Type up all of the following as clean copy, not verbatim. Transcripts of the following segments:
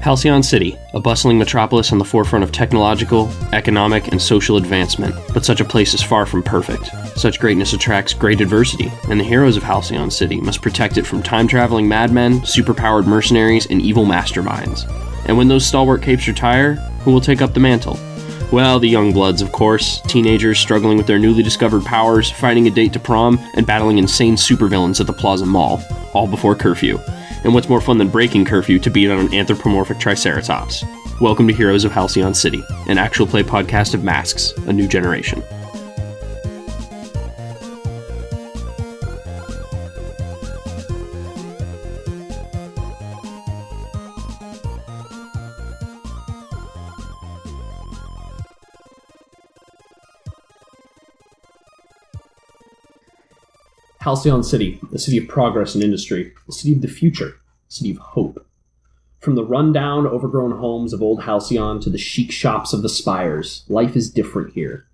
Halcyon City, a bustling metropolis on the forefront of technological, economic, and social advancement. But such a place is far from perfect. Such greatness attracts great adversity, and the heroes of Halcyon City must protect it from time-traveling madmen, superpowered mercenaries, and evil masterminds. And when those stalwart capes retire, who will take up the mantle? Well, the young bloods, of course. Teenagers struggling with their newly discovered powers, finding a date to prom, and battling insane supervillains at the Plaza Mall, all before curfew. And what's more fun than breaking curfew to beat on an anthropomorphic triceratops? Welcome to Heroes of Halcyon City, an actual play podcast of Masks, a new generation. Halcyon City, the city of progress and industry, the city of the future, the city of hope. From the run-down, overgrown homes of old Halcyon to the chic shops of the spires, life is different here,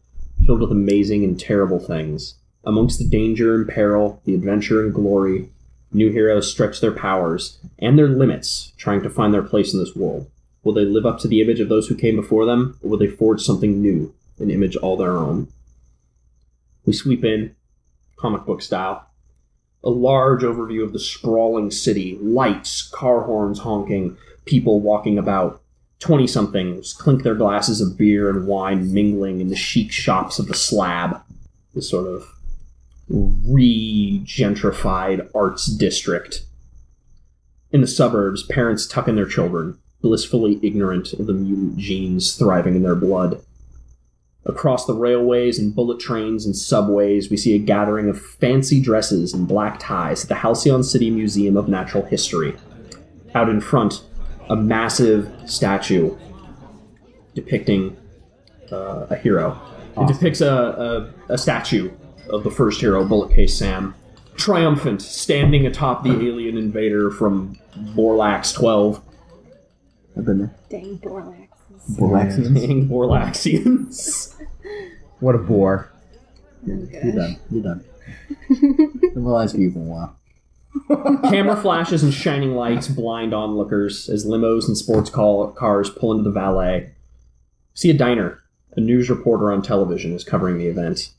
filled with amazing and terrible things. Amongst the danger and peril, the adventure and glory, new heroes stretch their powers and their limits, trying to find their place in this world. Will they live up to the image of those who came before them, or will they forge something new, an image all their own? We sweep in, comic book style. A large overview of the sprawling city, lights, car horns honking, people walking about. 20-somethings clink their glasses of beer and wine mingling in the chic shops of the Slab, this sort of re-gentrified arts district. In the suburbs, parents tuck in their children, blissfully ignorant of the mutant genes thriving in their blood. Across the railways and bullet trains and subways, we see a gathering of fancy dresses and black ties at the Halcyon City Museum of Natural History. Out in front, a massive statue depicting a hero. Awesome. It depicts a statue of the first hero, Bullet Case Sam, triumphant, standing atop the alien invader from Borlax 12. I've been there. Dang Borlax. Borlaxians? Borlaxians. What a bore. Okay. You're done. I've realized for you for a while. Camera flashes and shining lights blind onlookers as limos and sports cars pull into the valet. See a diner. A news reporter on television is covering the event.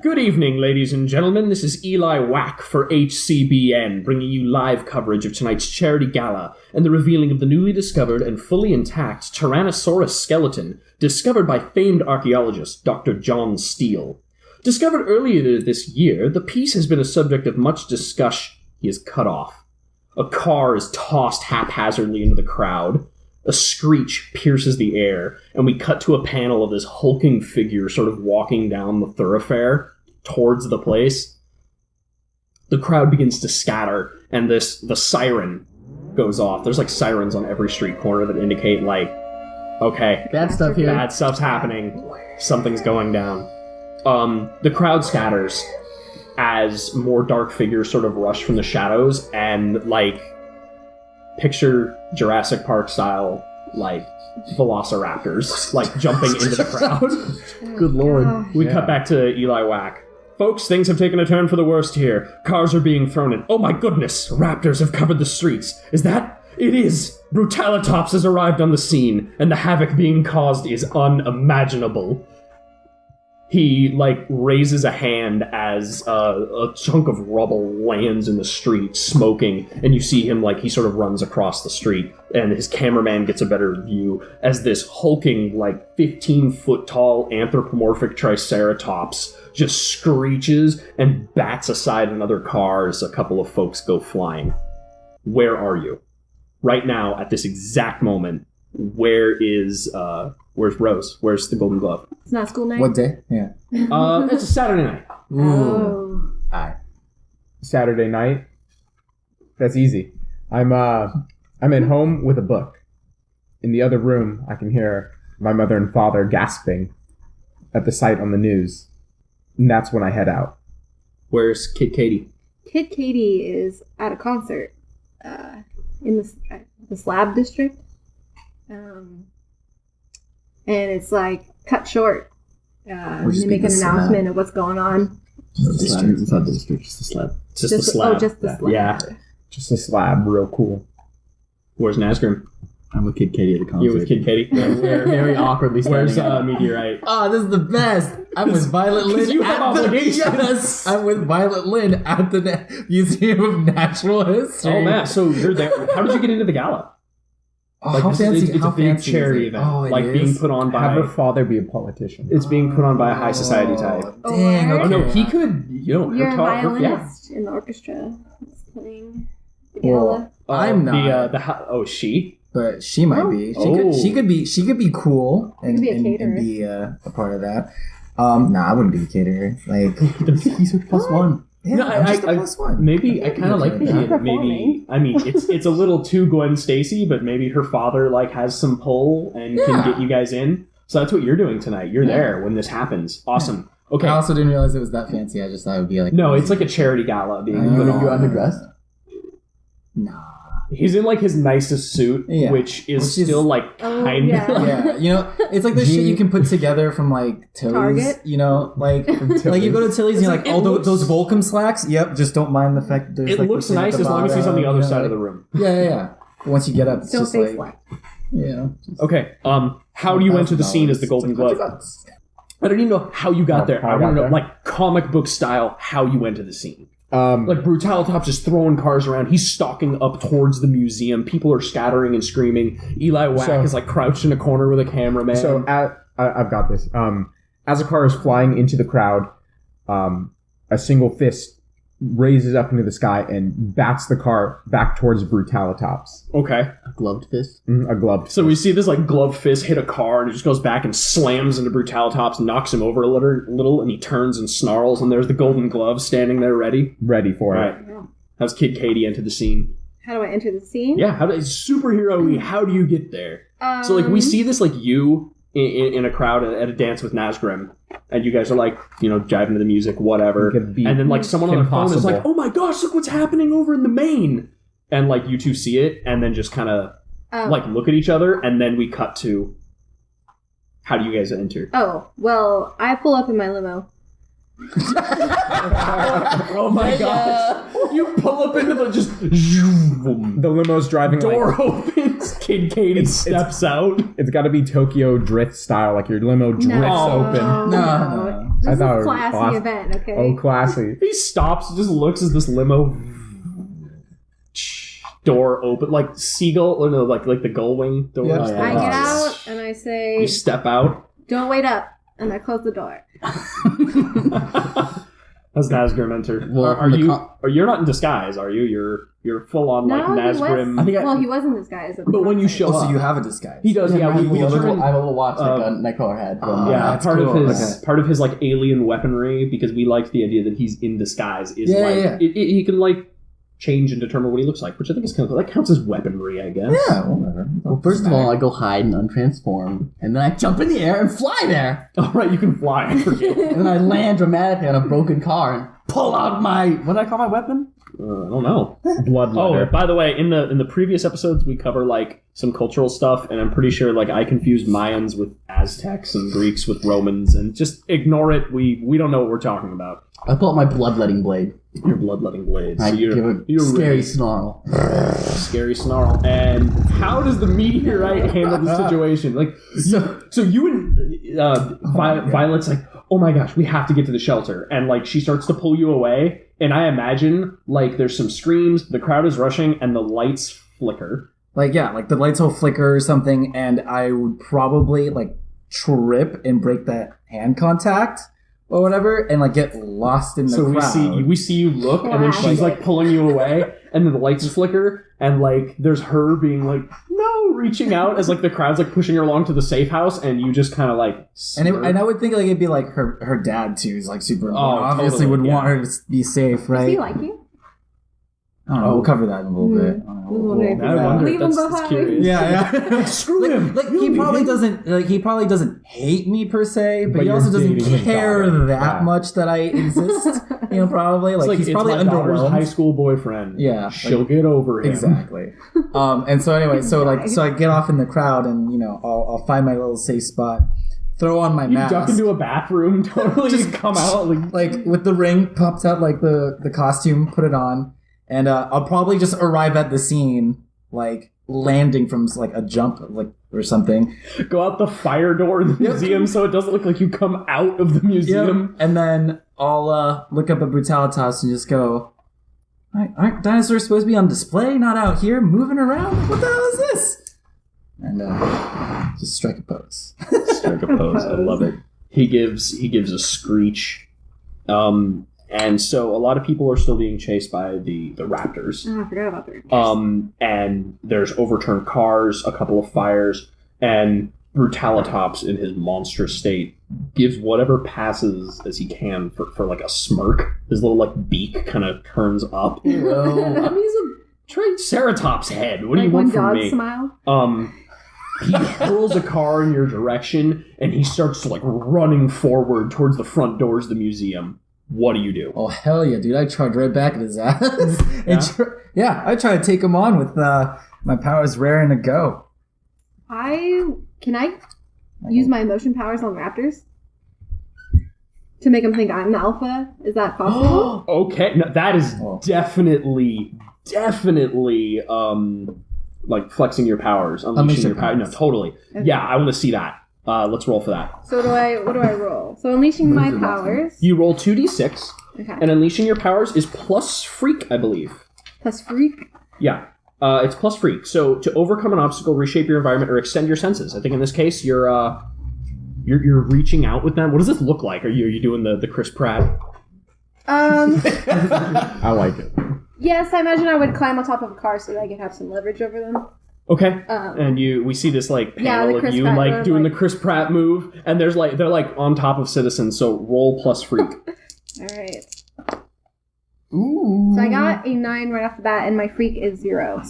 Good evening, ladies and gentlemen. This is Eli Wack for HCBN, bringing you live coverage of tonight's charity gala and the revealing of the newly discovered and fully intact Tyrannosaurus skeleton discovered by famed archaeologist Dr. John Steele. Discovered earlier this year, the piece has been a subject of much discussion. He is cut off. A car is tossed haphazardly into the crowd. A screech pierces the air, and we cut to a panel of this hulking figure sort of walking down the thoroughfare towards the place. The crowd begins to scatter, and the siren goes off. There's like sirens on every street corner that indicate like, okay, bad stuff here. Bad stuff's happening. Something's going down. The crowd scatters as more dark figures sort of rush from the shadows and like picture Jurassic Park style, like, velociraptors, like, jumping into the crowd. Good lord. We cut back to Eli Wack. Folks, things have taken a turn for the worst here. Cars are being thrown in. Oh my goodness! Raptors have covered the streets. Is that? It is! Brutalitops has arrived on the scene, and the havoc being caused is unimaginable. He, like, raises a hand as a chunk of rubble lands in the street, smoking, and you see him, like, he sort of runs across the street, and his cameraman gets a better view as this hulking, like, 15-foot-tall anthropomorphic triceratops just screeches and bats aside another car as a couple of folks go flying. Where are you? Right now, at this exact moment, where's Rose? Where's the Golden Glove? It's not school night? What day? Yeah. It's a Saturday night. Oh. Aye. Saturday night. That's easy. I'm at home with a book. In the other room, I can hear my mother and father gasping at the sight on the news. And that's when I head out. Where's Kid Katie? Kid Katie is at a concert in the Slab district. And it's like cut short. They make an announcement of what's going on. Just the slab. It's not the district, just the slab. Just the slab. Oh, just the slab. Yeah. Just a slab, real cool. Where's Nazgrim? I'm with Kid Katie at the concert. You with Kid Katie? Very awkwardly Where's standing up. Meteorite? Oh, this is the best. I'm with Violet Lynn. You have obligations. Yes, I'm with Violet Lynn at the Museum of Natural History. Oh man, so you're there. How did you get into the gala? Oh, Like, how fancy! It's how a big fancy charity is it? event, Oh, it like is? being put on by. Have her father be a politician. It's being put on by a high society type. Oh, dang. Or- Oh no, okay. he could. You know, You're a yeah. violinist in the orchestra that's playing the Well, gala. I'm not. She. But she might Oh. be. Oh. She could be cool and could be a and caterer. be a part of that. Nah, I wouldn't be a caterer. Like he's a plus one. Yeah, No, I'm just a plus one. Maybe I kind of like the Yeah. idea that maybe I mean it's a little too Gwen Stacy, but maybe her father like has some pull and can Yeah. get you guys in. So that's what you're doing tonight. You're Yeah. there when this happens. Awesome. Okay. I also didn't realize it was that fancy. I just thought it would be like No, it's like a charity gala being Oh. put Are you on. underdressed? Nah. He's in like his nicest suit, Yeah. which is Which is- still like Oh, kind of. yeah. Yeah, you know, it's like the shit you can put together from like Tilly's. Target? You know, like you go to Tilly's and you're like, It oh, looks- those Volcom slacks. Yep, just don't mind the fact that there's It like looks the thing at nice the as long as he's on the bottom, other you know, side of like- the room. Yeah. But once you get up, it's Don't just face like, flat. you know. Just Okay. How do you enter the scene as the Golden Glove? I don't even know how you got there. How I I want got to know, there? like comic book style, how you enter the scene. Like, Like Brutalitops is throwing cars around. He's stalking up towards the museum. People are scattering and screaming. Eli Whack So- is like crouched in a corner with a cameraman. so I've got this. As a car is flying into the crowd, a single fist raises up into the sky and bats the car back towards Brutalitops. okay. A gloved fist. A gloved. So we see this like glove fist hit a car and it just goes back and slams into Brutalitops, knocks him over a little, and he turns and snarls. And there's the Golden Glove standing there ready. Ready for All it. right. How's Kid Katie enter the scene? How do I enter the scene? Yeah. Superhero-y. How do you get there? So like we see this like you in a crowd at a dance with Nazgrim, and you guys are like jiving to the music, whatever, Get beat. and then like someone on their phone is like, Impossible. "Oh my gosh, look what's happening over in the main," and like you two see it, and then just kind of like look at each other, and then we cut to how do you guys enter? Oh, well, I pull up in my limo. Oh my gosh! You pull up into the just The limo's driving door like opens. Kid Katie steps out. it's got to be Tokyo Drift style, like your limo drifts open. No. This I is thought it a was classy awesome. event, okay? Oh, classy. He stops, just looks as this limo door open, like seagull, or no, like the gull wing door. Yeah. I get out and I say, You step out. "Don't wait up," and I close the door. As Nazgrim entered. Well, are the you? co- Or you're not in disguise, are you? You're full on like No, he Nazgrim. was. Well, he was in disguise. At the But when you concert. show Oh, so up, you have a disguise. he does. Yeah, I have a we little turn- watch like a Nightcrawler had. yeah, that's part cool. of his Okay. part of his like alien weaponry, because we like the idea that he's in disguise. Is Yeah, like yeah. he can like change and determine what he looks like, which I think is kind of that counts as weaponry, I guess. Yeah, whatever. Well, first of all, I go hide and untransform, and then I jump in the air and fly there, All right, you can fly. I forget. and then I land dramatically on a broken car and pull out my what did I call my weapon? I don't know. Blood Oh, letter. by the way, in the previous episodes, we cover like some cultural stuff, and I'm pretty sure like I confused Mayans with Aztecs and Greeks with Romans, and just ignore it. We don't know what we're talking about. I pull out my bloodletting blade. Your bloodletting blades. I So give a scary really snarl. scary snarl. And how does the meteorite handle the situation? Like, so you and Violet's like, oh my gosh, we have to get to the shelter, and like she starts to pull you away, and I imagine like there's some screams, the crowd is rushing, and the lights flicker. Like, yeah, like the lights will flicker or something, and I would probably like trip and break that hand contact or whatever, and like get lost in the So crowd. we see you look, and then she's Classic. like pulling you away, and then the lights flicker, and like there's her being like no, reaching out as like the crowd's like pushing her along to the safe house, and you just kind of like And I would think like it'd be like her dad too is like super important. Oh, Obviously totally, would yeah. want her to be safe, Does right? he like you? I don't know. We'll cover that in a little bit. I don't know. I was wondering if I he's wonder. leave him That's behind. curious. Yeah, yeah. Screw him. Like he probably doesn't hate me per se, but But he you're also doesn't dating his care daughter. that Yeah. much that I exist. You know, probably It's like he's it's probably my daughter's high underwhelmed. school boyfriend. Yeah, she'll get over him. Exactly. And so anyway, so I get off in the crowd, and I'll find my little safe spot, throw on my You mask, duck into a bathroom, totally Just- come out like with the ring pops out, like the costume, put it on, and I'll probably just arrive at the scene like landing from like a jump, like or something. Go out the fire door in the museum so it doesn't look like you come out of the museum. And then I'll look up at Brutalitas and just go, aren't dinosaurs supposed to be on display, not out here moving around? What the hell is this? And just strike a pose. Strike a pose. I love it. He gives a screech. And so a lot of people are still being chased by the raptors. Oh, I forgot about the raptors. And there's overturned cars, a couple of fires, and Brutalitops in his monstrous state gives whatever passes as he can for like a smirk. His little like beak kind of turns up. I mean, he's a Triceratops head. What do you want from me? Smile. He hurls a car in your direction, and he starts like running forward towards the front doors of the museum. What do you do? Oh, hell yeah, dude. I charge right back at his ass. Yeah? I try to take him on with my powers raring to go. Can I use my emotion powers on raptors? To make them think I'm the alpha? Is that possible? Okay, no, that is definitely, like flexing your powers, unleashing your power. No, totally. Okay. Yeah, I want to see that. Let's roll for that. So what do I roll? So unleashing my powers. You roll 2d6, okay. And unleashing your powers is plus freak, I believe. Plus freak? Yeah, it's plus freak. So to overcome an obstacle, reshape your environment, or extend your senses. I think in this case, you're reaching out with them. What does this look like? Are you doing the Chris Pratt? I like it. Yes, I imagine I would climb on top of a car so that I could have some leverage over them. Okay, and we see this like panel of you Pratt like doing the Chris Pratt move, and they're like on top of citizens. So roll plus freak. All right. Ooh. So I got a 9 right off the bat, and my freak is 0.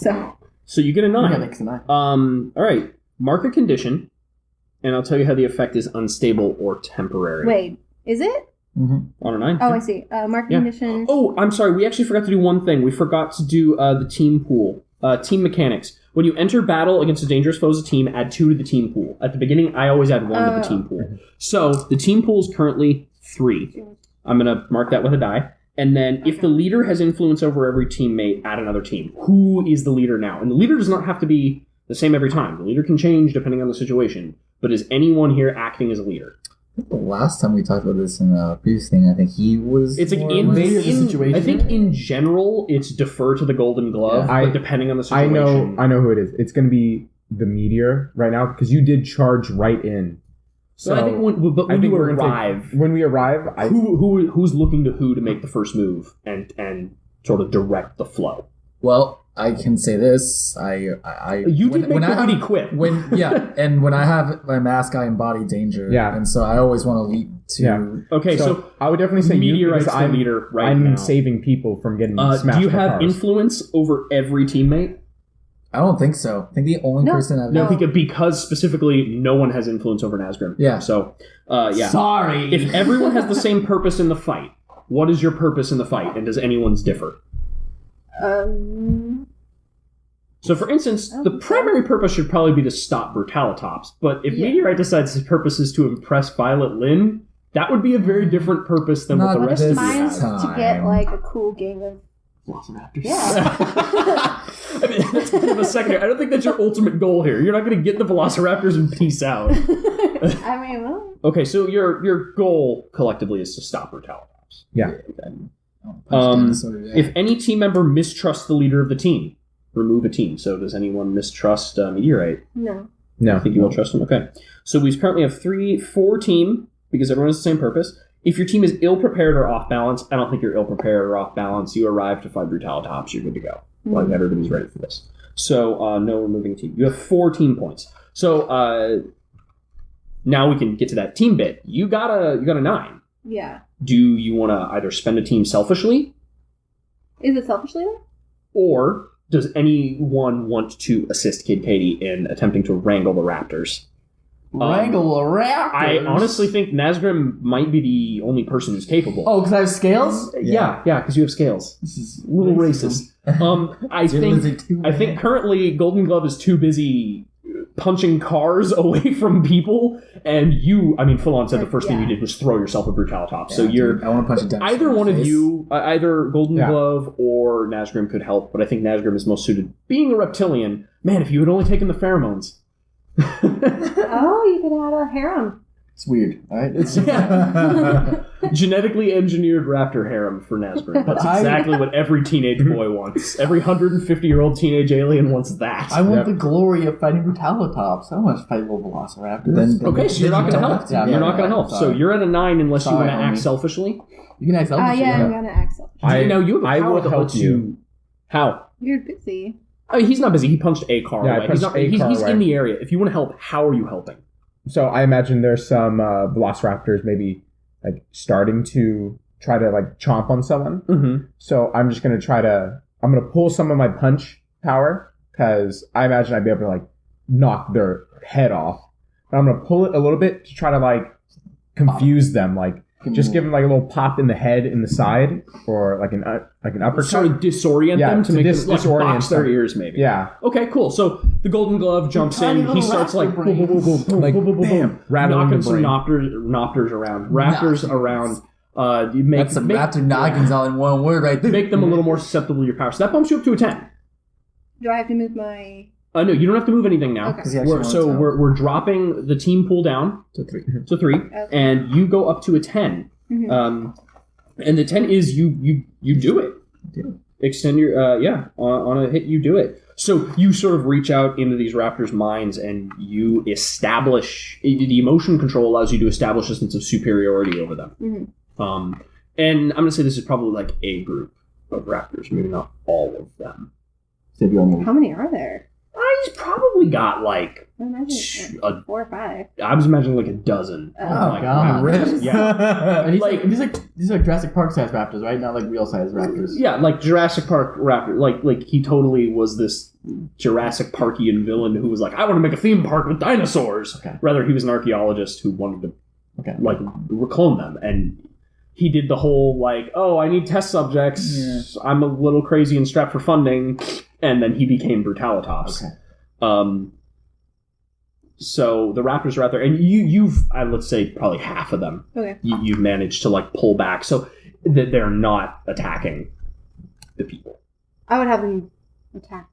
So you get a 9. Yeah, next to 9. All right. Mark a condition, and I'll tell you how the effect is unstable or temporary. Wait, is it? Mm-hmm. On a 9. Oh, I see. Mark a condition. Oh, I'm sorry. We actually forgot to do one thing. We forgot to do the team pool. Team mechanics. When you enter battle against a dangerous foe as a team, add 2 to the team pool. At the beginning, I always add 1 to the team pool. So the team pool is currently 3. I'm going to mark that with a die. And then if the leader has influence over every teammate, add another team. Who is the leader now? And the leader does not have to be the same every time. The leader can change depending on the situation. But is anyone here acting as a leader? The last time we talked about this in the previous thing, I think he was. It's like situation. I think in general, it's defer to the Golden Glove, but depending on the situation. I know who it is. It's going to be the meteor right now because you did charge right in. So I think when you arrive, who's looking to make the first move and sort of direct the flow? Well, I can say this. You did make the witty quip. And when I have my mask, I embody danger. Yeah, and so I always want to lead to. Yeah. Okay, so I would definitely say Meteorite's you because the leader right I'm now. saving people from getting smashed. Do you by have cars. influence over every teammate? I don't think so. I think the only person I've because specifically no one has influence over Nazgrim. Yeah. So, yeah. Sorry. If everyone has the same purpose in the fight, what is your purpose in the fight, and does anyone's differ? So, for instance, the primary purpose should probably be to stop Brutalitops, but if Meteorite decides his purpose is to impress Violet Lynn, that would be a very different purpose than what the rest of you Mine's have. to get like a cool gang of Velociraptors. Yeah. I mean, that's kind of a secondary. I don't think that's your ultimate goal here. You're not going to get the Velociraptors and peace out. I mean, well. Okay, so your goal collectively is to stop Brutalitops. Yeah. If any team member mistrusts the leader of the team, remove a team. So does anyone mistrust Meteorite? No. I think you will trust him. Okay. So we currently have 4 team because everyone has the same purpose. If your team is ill-prepared or off-balance, I don't think you're ill-prepared or off-balance. You arrive to fight Brutalitops, you're good to go. Like, everybody's ready for this. So, no removing team. You have 4 team points. So, now we can get to that team bit. You got a 9. Yeah. Do you want to either spend a team selfishly? Is it selfishly though? Or does anyone want to assist Kid Katie in attempting to wrangle the raptors? Wrangle a raptors? I honestly think Nazgrim might be the only person who's capable. Oh, because I have scales? Yeah, because you have scales. This is A little racist. I think currently Golden Glove is too busy punching cars away from people And you, I mean, full on said the first thing Yeah. you did was throw yourself a Brutalitops. Yeah, So you're dude, I want to punch a dinosaur. either in the one of face. you, either Golden Yeah. Glove or Nazgrim could help, but I think Nazgrim is most suited. Being a reptilian, man, if you had only taken the pheromones. Oh, you could have a harem. It's weird, all right? It's genetically engineered raptor harem for Nazgrim. That's exactly what every teenage boy wants. Every 150-year-old teenage alien wants that. I want Yep. the glory of fighting Brutalitops. I don't want to fight little Velociraptors. Then- Okay, so you're not going to help. Yeah, You're yeah, not going to yeah, help. So sorry. you're at a 9 unless you Sorry, want to act homie. selfishly. You can act selfish. Yeah, I'm gonna Axel. Now you have a I power will that help lets you. How? You're busy. I mean, he's not busy. He punched a car Yeah, I away. He's, punched not, a he's, car he's away. in the area. If you want to help, how are you helping? So I imagine there's some velociraptors maybe like starting to try to like chomp on someone. Mm-hmm. So I'm just gonna I'm gonna pull some of my punch power because I imagine I'd be able to like knock their head off. But I'm gonna pull it a little bit to try to like confuse them, like just give them like a little pop in the head, in the side, or like an uppercut. Sort of disorient Yeah, them to to make them like disorient box their them. ears, maybe. Yeah, Okay, cool. So the Golden Glove jumps Tiny in. He little starts like raptor boom, boom, boom, boom, boom, Like, boom, boom, boom, bam, boom, rattling knocking the some brain. nopters around, raptors Noggins. around. You make That's some raptor noggins all in one word right there. make them a little more susceptible to your power. So that bumps you up to a 10. Do I have to move my? No, you don't have to move anything now. Okay. 'Cause he actually wants to. We're dropping the team pool down To 3. to 3, Okay. and you go up to a 10. Mhm. And the 10 is you do it. Do Extend your on a hit you do it. So you sort of reach out into these raptors' minds and you establish the emotion control allows you to establish a sense of superiority over them. Mhm. And I'm gonna say this is probably like a group of raptors, maybe not all of them. How many are there? He's probably got like I imagine a 4 or 5. I was imagining like a dozen. Oh, like, God, raptors. Riz. Yeah. And Like- these are Jurassic Park sized raptors, right? Not like real sized raptors. Yeah, like Jurassic Park raptor. Like he totally was this Jurassic Parkian villain who was like, I want to make a theme park with dinosaurs. Okay. Rather, he was an archaeologist who wanted to Okay. like clone them, and he did the whole like, oh, I need test subjects. I'm a little crazy and strapped for funding, and then he became Brutalitops. Okay. So the raptors are out there, and you've let's say probably half of them. Okay. You've managed to like pull back, so that they're not attacking the people. I would have them attack.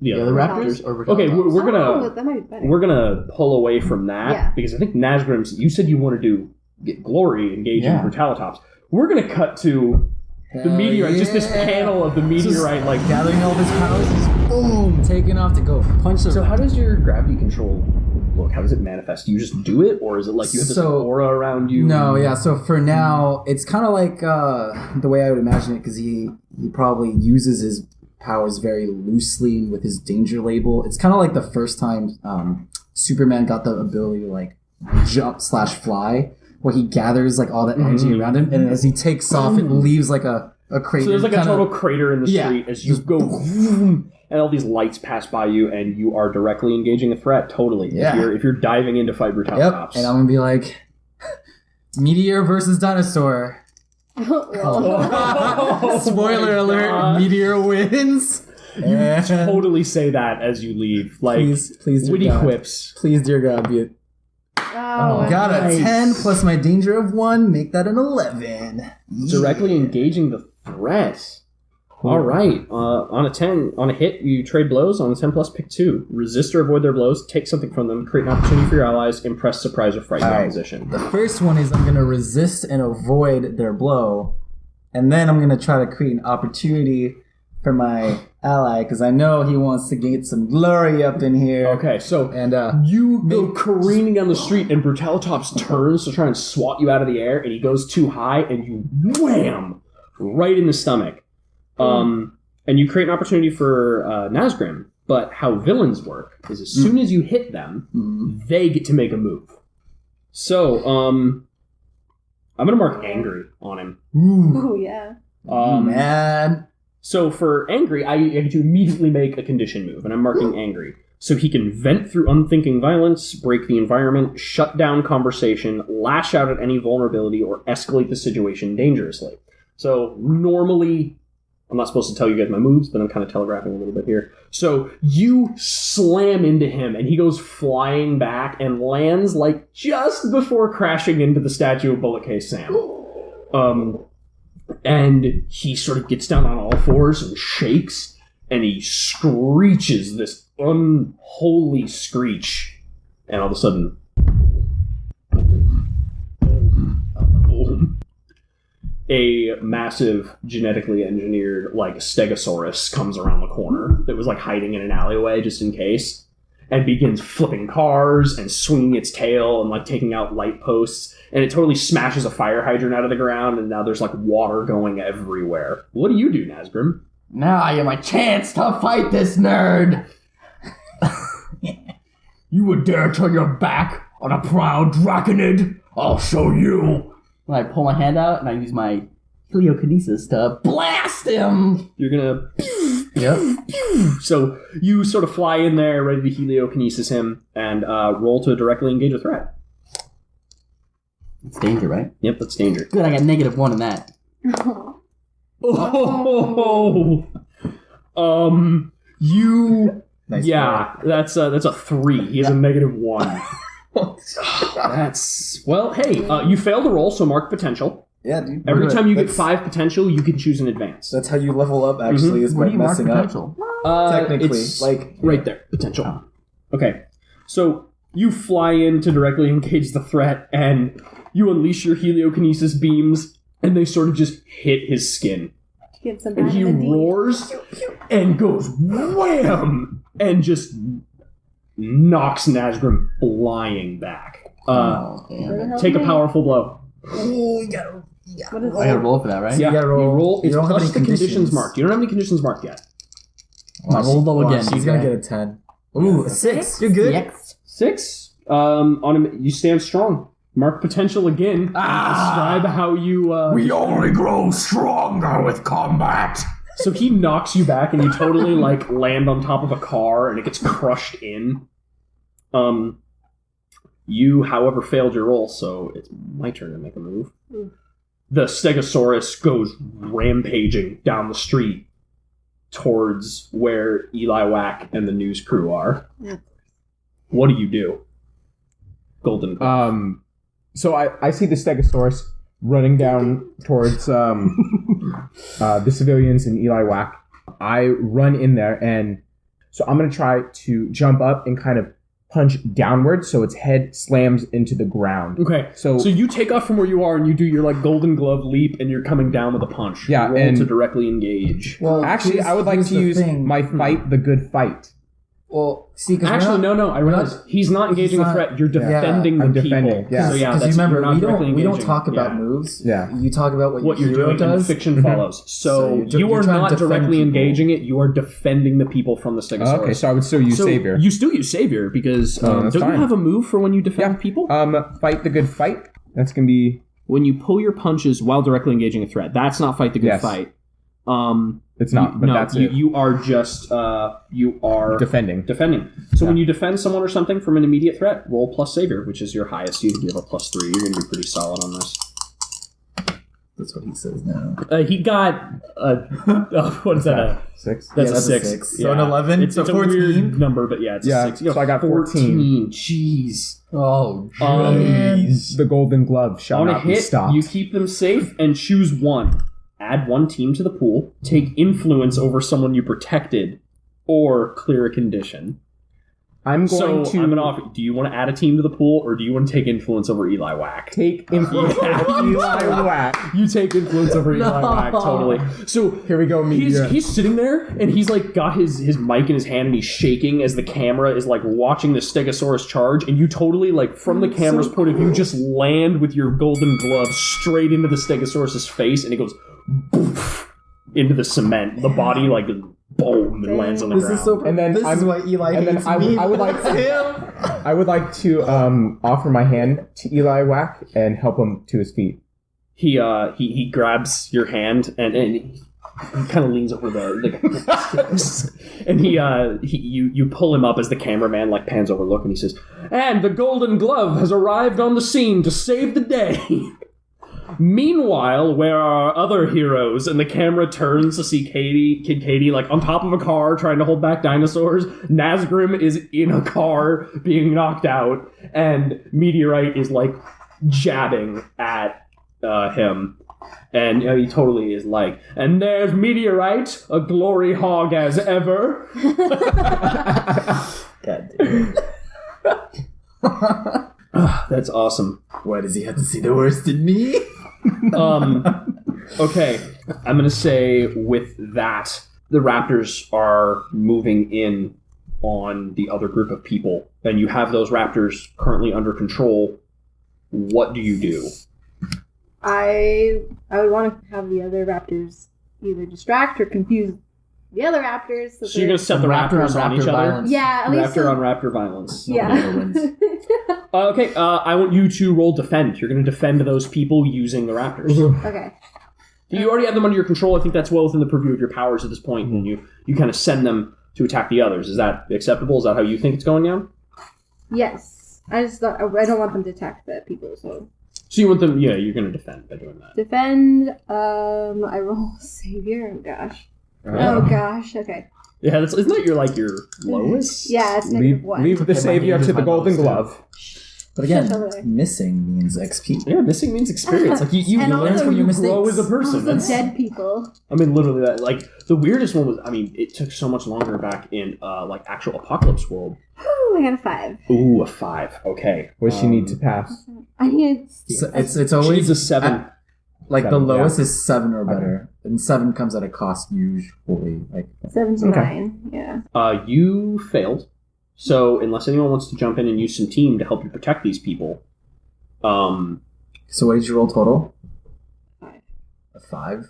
The The other other Raptors. raptors or Okay, we're Oh, gonna that might be better. we're gonna pull away from that Yeah. because I think Nazgrim's. You said you want to get glory, engage Yeah. in Brutalitops. We're gonna cut to the Hell meteorite, just this yeah. panel of the meteorite, like. Gathering all of his powers, just boom, taking off to go punch the. So how does your gravity control look? How does it manifest? Do you just do it, or is it like you have this So- aura around you? No, yeah. So for now, it's kind of like the way I would imagine it, because he probably uses his powers very loosely with his danger label. It's kind of like the first time Superman got the ability to like jump/fly, where he gathers like all that energy around him, and as he takes off, it leaves like a crater. So there's like a kinda- total crater in the Yeah. street as you go, vroom, and all these lights pass by you, and you are directly engaging a threat. Totally. Yeah. If you're diving in to fight Yep. Brutalitops. And I'm gonna be like, meteor versus dinosaur. Well, Spoiler alert! God. Meteor wins. You And totally say that as you leave, like please, dear witty God. quips. Please, dear God, be it. oh, Got a Nice. 10 plus my danger of 1, make that an 11. Directly engaging the threat. All right. On a 10, on a hit, you trade blows. On a 10 plus, pick 2. Resist or avoid their blows. Take something from them. Create an opportunity for your allies. Impress, surprise, or frighten All right. opposition. The first one is I'm going to resist and avoid their blow. And then I'm going to try to create an opportunity for my ally, because I know he wants to get some glory up in here. Okay, so And you go careening down the street, and Brutalitops turns to try and swat you out of the air, and he goes too high, and you wham right in the stomach. And you create an opportunity for Nazgrim. But how villains work is as soon as you hit them, they get to make a move. So, I'm gonna mark angry on him. Oh, yeah. man. So for angry, I get to immediately make a condition move, and I'm marking angry. So he can vent through unthinking violence, break the environment, shut down conversation, lash out at any vulnerability, or escalate the situation dangerously. So normally, I'm not supposed to tell you guys my moves, but I'm kind of telegraphing a little bit here. So you slam into him, and he goes flying back and lands like just before crashing into the statue of Bullet Case Sam. And he sort of gets down on all fours and shakes, and he screeches this unholy screech. And all of a sudden, boom. A massive genetically engineered like stegosaurus comes around the corner that was like hiding in an alleyway just in case, and begins flipping cars and swinging its tail and like taking out light posts, and it totally smashes a fire hydrant out of the ground, and now there's like water going everywhere. What do you do, Nazgrim? Now I get my chance to fight this nerd. You would dare turn your back on a proud Draconid? I'll show you. And I pull my hand out and I use my heliokinesis to blast him. You're gonna Yep. so you sort of fly in there ready to heliokinesis him and roll to directly engage a threat. It's danger, right? Yep, that's danger. Good, I got -1 in that. Oh, you. Nice Yeah, that's a 3. He has a -1. That's well. Hey, you failed to roll, so mark potential. Yeah, dude. Every time you get That's- 5 potential, you can choose an advance. That's how you level up, actually, is Where by do you mark messing up. potential? Technically, It's like... right there, potential. Okay, so you fly in to directly engage the threat, and you unleash your heliokinesis beams, and they sort of just hit his skin. Get some And he vitamin D. roars and goes wham and just knocks Nazgrim flying back. Oh, Where the damn. hell Take a am I? powerful blow. What is I gotta roll for that, right? So you gotta roll. You roll. You It's don't have plus any the conditions conditions marked. You don't have any conditions marked yet. I rolled low again. He's gonna get a 10. Ooh, a 6. You're good. Yes. 6. On him, you stand strong. Mark potential again. Describe how you. only grow stronger with combat. So he knocks you back, and you totally like land on top of a car, and it gets crushed in. You, however, failed your roll, so it's my turn to make a move. The Stegosaurus goes rampaging down the street towards where Eli Wack and the news crew are. Yeah. What do you do? Golden. So I see the Stegosaurus running down towards the civilians and Eli Wack. I run in there, and so I'm going to try to jump up and kind of punch downward so its head slams into the ground. Okay, So you take off from where you are and you do your like golden glove leap, and you're coming down with a punch. Yeah, Roll and- to directly engage. Well, actually, I would like here's to the use thing. my fight the good fight. Well, see, because Actually, no. I realize he's not engaging he's a not- threat. You're defending I'm the people. defending, yeah. So yeah, Because that's, you remember, you're not we directly don't engaging. talk about Yeah. moves. Yeah. You talk about what What your you're hero doing and does. fiction follows. So you're you are trying to not defend directly people. engaging it. You are defending the people from the Stegosaurus. Okay, so I would still use So Savior. You still use Savior because that's don't fine. you have a move for when you defend people? Fight the good fight. That's going to be... When you pull your punches while directly engaging a threat, that's not fight the good Yes. fight. It's not, but no, that's you, it. you are just you are Defending. So when Yeah. you defend someone or something from an immediate threat, roll plus Savior, which is your highest. You have a +3. You're going to be pretty solid on this. That's what he says now. He got what is that? A 6. That's Yeah, a 6. So an 11? It's So a 14? weird number, but yeah, it's Yeah, a 6. You so I got 14. Jeez. Oh, The golden glove shall On a not be hit, stopped. you keep them safe and choose one. Add one team to the pool, take influence over someone you protected, or clear a condition. I'm So going to I'm gonna offer. Do you want to add a team to the pool, or do you want to take influence over Eli Wack? take influence Yeah. over Eli Wack. You take influence over Eli Wack, totally. So Here we go, meteor. he's sitting there, and he's like got his mic in his hand, and he's shaking as the camera is like watching the Stegosaurus charge, and you totally like from the camera's point of view just land with your golden glove straight into the Stegosaurus's face, and it goes boof into the cement. The body like boom and lands on the This ground. is so. And then this is I'm- why Eli and then hates I would- me. I would like It's him. I would like to offer my hand to Eli Wack and help him to his feet. He grabs your hand and he kind of leans over and you pull him up as the cameraman like pans over look, and he says, "And the golden glove has arrived on the scene to save the day." Meanwhile, where are our other heroes? And the camera turns to see Kid Katie, like, on top of a car trying to hold back dinosaurs. Nazgrim is in a car being knocked out, and Meteorite is, like, jabbing at him. And he totally is like, and there's Meteorite, a glory hog as ever. God damn it. That's awesome. Why does he have to see the worst in me? Okay, I'm going to say with that, the raptors are moving in on the other group of people, and you have those raptors currently under control. What do you do? I would want to have the other raptors either distract or confuse the other raptors. So you're going to set the raptors on each other? violence. Yeah, at least Raptor on raptor violence. Yeah. Okay, I want you to roll defend. You're going to defend those people using the raptors. Okay. You already have them under your control. I think that's well within the purview of your powers at this point, and you kind of send them to attack the others. Is that acceptable? Is that how you think it's going down? Yes. I just thought I don't want them to attack the people, so. So you want them? Yeah, you're going to defend by doing that. Defend. I roll savior. Oh gosh. Oh gosh. Okay. Yeah, isn't that your lowest? Yeah, it's negative one. Leave the savior to the golden glove. But again, Shut up. missing means XP. Yeah, missing means experience. Like you And learn also from your you grow as a person. Also That's- dead people. I mean, literally, that. Like the weirdest one was. I mean, it took so much longer back in actual apocalypse world. Ooh, I got a 5. Ooh, a 5. Okay. What does she need to pass? I need. So it's She always needs a 7. like the Seven, lowest yeah. is 7 or better, and 7 comes at a cost usually. Like 7 to Okay. 9. Yeah. You failed. So unless anyone wants to jump in and use some team to help you protect these people, so, what did you roll total? 5. A 5.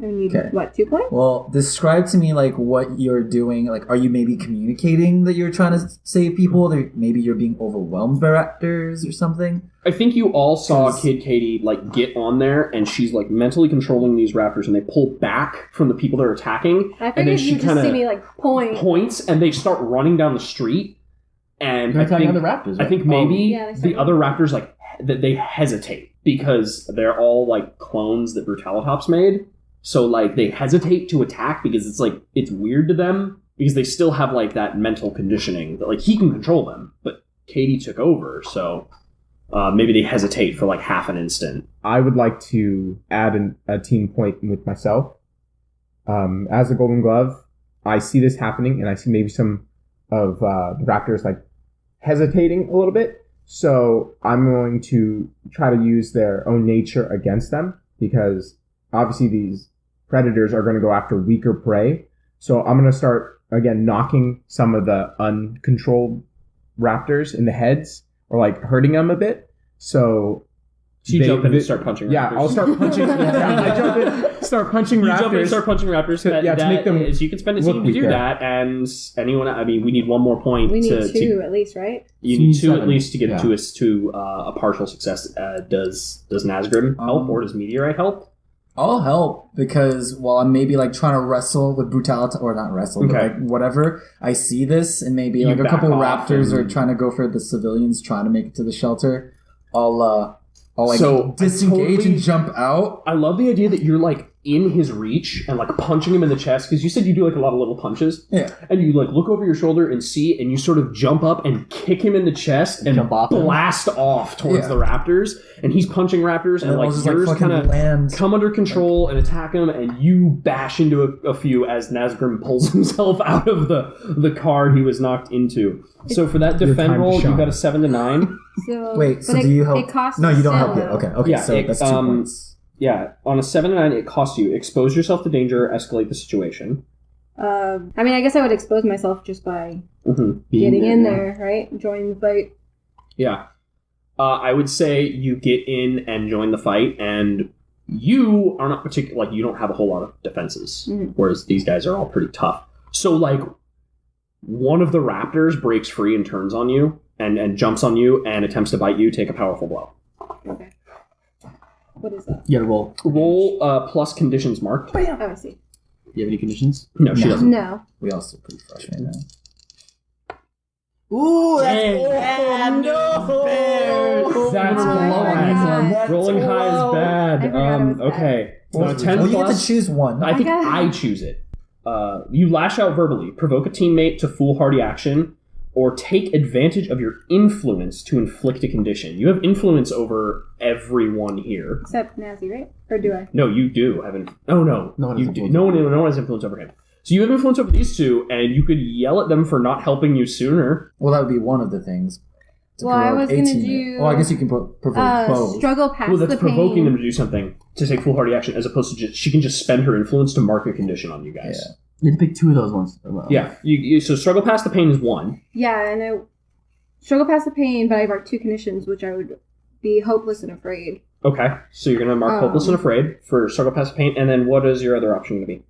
I need Okay. what? 2 points? Well, describe to me like what you're doing. Like, are you maybe communicating that you're trying to save people? That maybe you're being overwhelmed by raptors or something. I think you all saw 'Cause- Kid Katie get on there, and she's mentally controlling these raptors, and they pull back from the people they're attacking, I and then figured she you just kind see me of point. points, and they start running down the street. And You're I attacking think other raptors. I Right? think maybe Yeah, they the start- other raptors that they hesitate because they're all clones that Brutalitops made. So they hesitate to attack because it's weird to them because they still have that mental conditioning that he can control them, but Katie took over, so maybe they hesitate for half an instant. I would like to add a team point with myself. As a golden glove, I see this happening, and I see maybe some of the raptors hesitating a little bit. So I'm going to try to use their own nature against them because obviously these predators are going to go after weaker prey. So I'm going to start again knocking some of the uncontrolled raptors in the heads or hurting them a bit. So So you jump in and start punching raptors. Yeah, I'll start punching. I jump in, start punching You raptors. jump in and start punching raptors. To make them you can spend a look team to do weaker. that, and anyone. I mean, we need one more point. We need to 2 at least, right? You need 2 at 7. least to get Yeah. to a partial success. Does Nazgrim help, or does Meteorite help? I'll help because while I'm maybe trying to wrestle with brutality, or not wrestle, Okay. but whatever, I see this and maybe You a back couple off raptors and- are trying to go for the civilians trying to make it to the shelter. I'll So, disengage totally- and jump out. I love the idea that you're in his reach and punching him in the chest because you said you do a lot of little punches. Yeah. And you look over your shoulder and see, and you sort of jump up and kick him in the chest and Jump off him. blast off towards Yeah. the raptors. And he's punching raptors, and And I'll just yours fucking kind of land. come under control and attack him, and you bash into a few as Nazgrim pulls himself out of the car he was knocked into. So for that Your defend time to roll, you shine. got a 7 to 9. So Wait, but so do you help? It costs No, you don't help still, yet. though. Okay, Yeah, so that's 2 points. Yeah, on a 7 to 9, it costs you expose yourself to danger, escalate the situation. I mean, I guess I would expose myself just by Mm-hmm. getting in there, right? Join the fight. Yeah. I would say you get in and join the fight, and you are not particular. You don't have a whole lot of defenses, Mhm. whereas these guys are all pretty tough. So, one of the raptors breaks free and turns on you, and jumps on you and attempts to bite you. Take a powerful blow. Okay. What is that? You gotta roll. Roll plus conditions marked. Oh, I see. Do you have any conditions? No, she No. doesn't. No. We all still pretty fresh right now. Ooh, that's Dang. bad. No. That's Oh my bad. God. Rolling high is I bad. forgot it was bad. Okay. 10 Well, you get plus. to choose one. I think got- I choose it. You lash out verbally, provoke a teammate to foolhardy action, or take advantage of your influence to inflict a condition. You have influence over everyone here. Except Nazi, right? Or do I? No, you do have Oh no, No one you has do. influence. No one has influence over him. So you have influence over these two, and you could yell at them for not helping you sooner. Well, that would be one of the things. To Well, I provoke was gonna 18. do, Well, I guess you can provoke both. Struggle past Well, that's the provoking pain. them to do something to take foolhardy action, as opposed to just she can just spend her influence to mark a condition on you guys. Yeah. You have to pick two of those ones. Yeah. So struggle past the pain is one. Yeah, and I struggle past the pain, but I mark 2 conditions, which I would be hopeless and afraid. Okay. So you're gonna mark hopeless and afraid for struggle past the pain, and then what is your other option gonna be?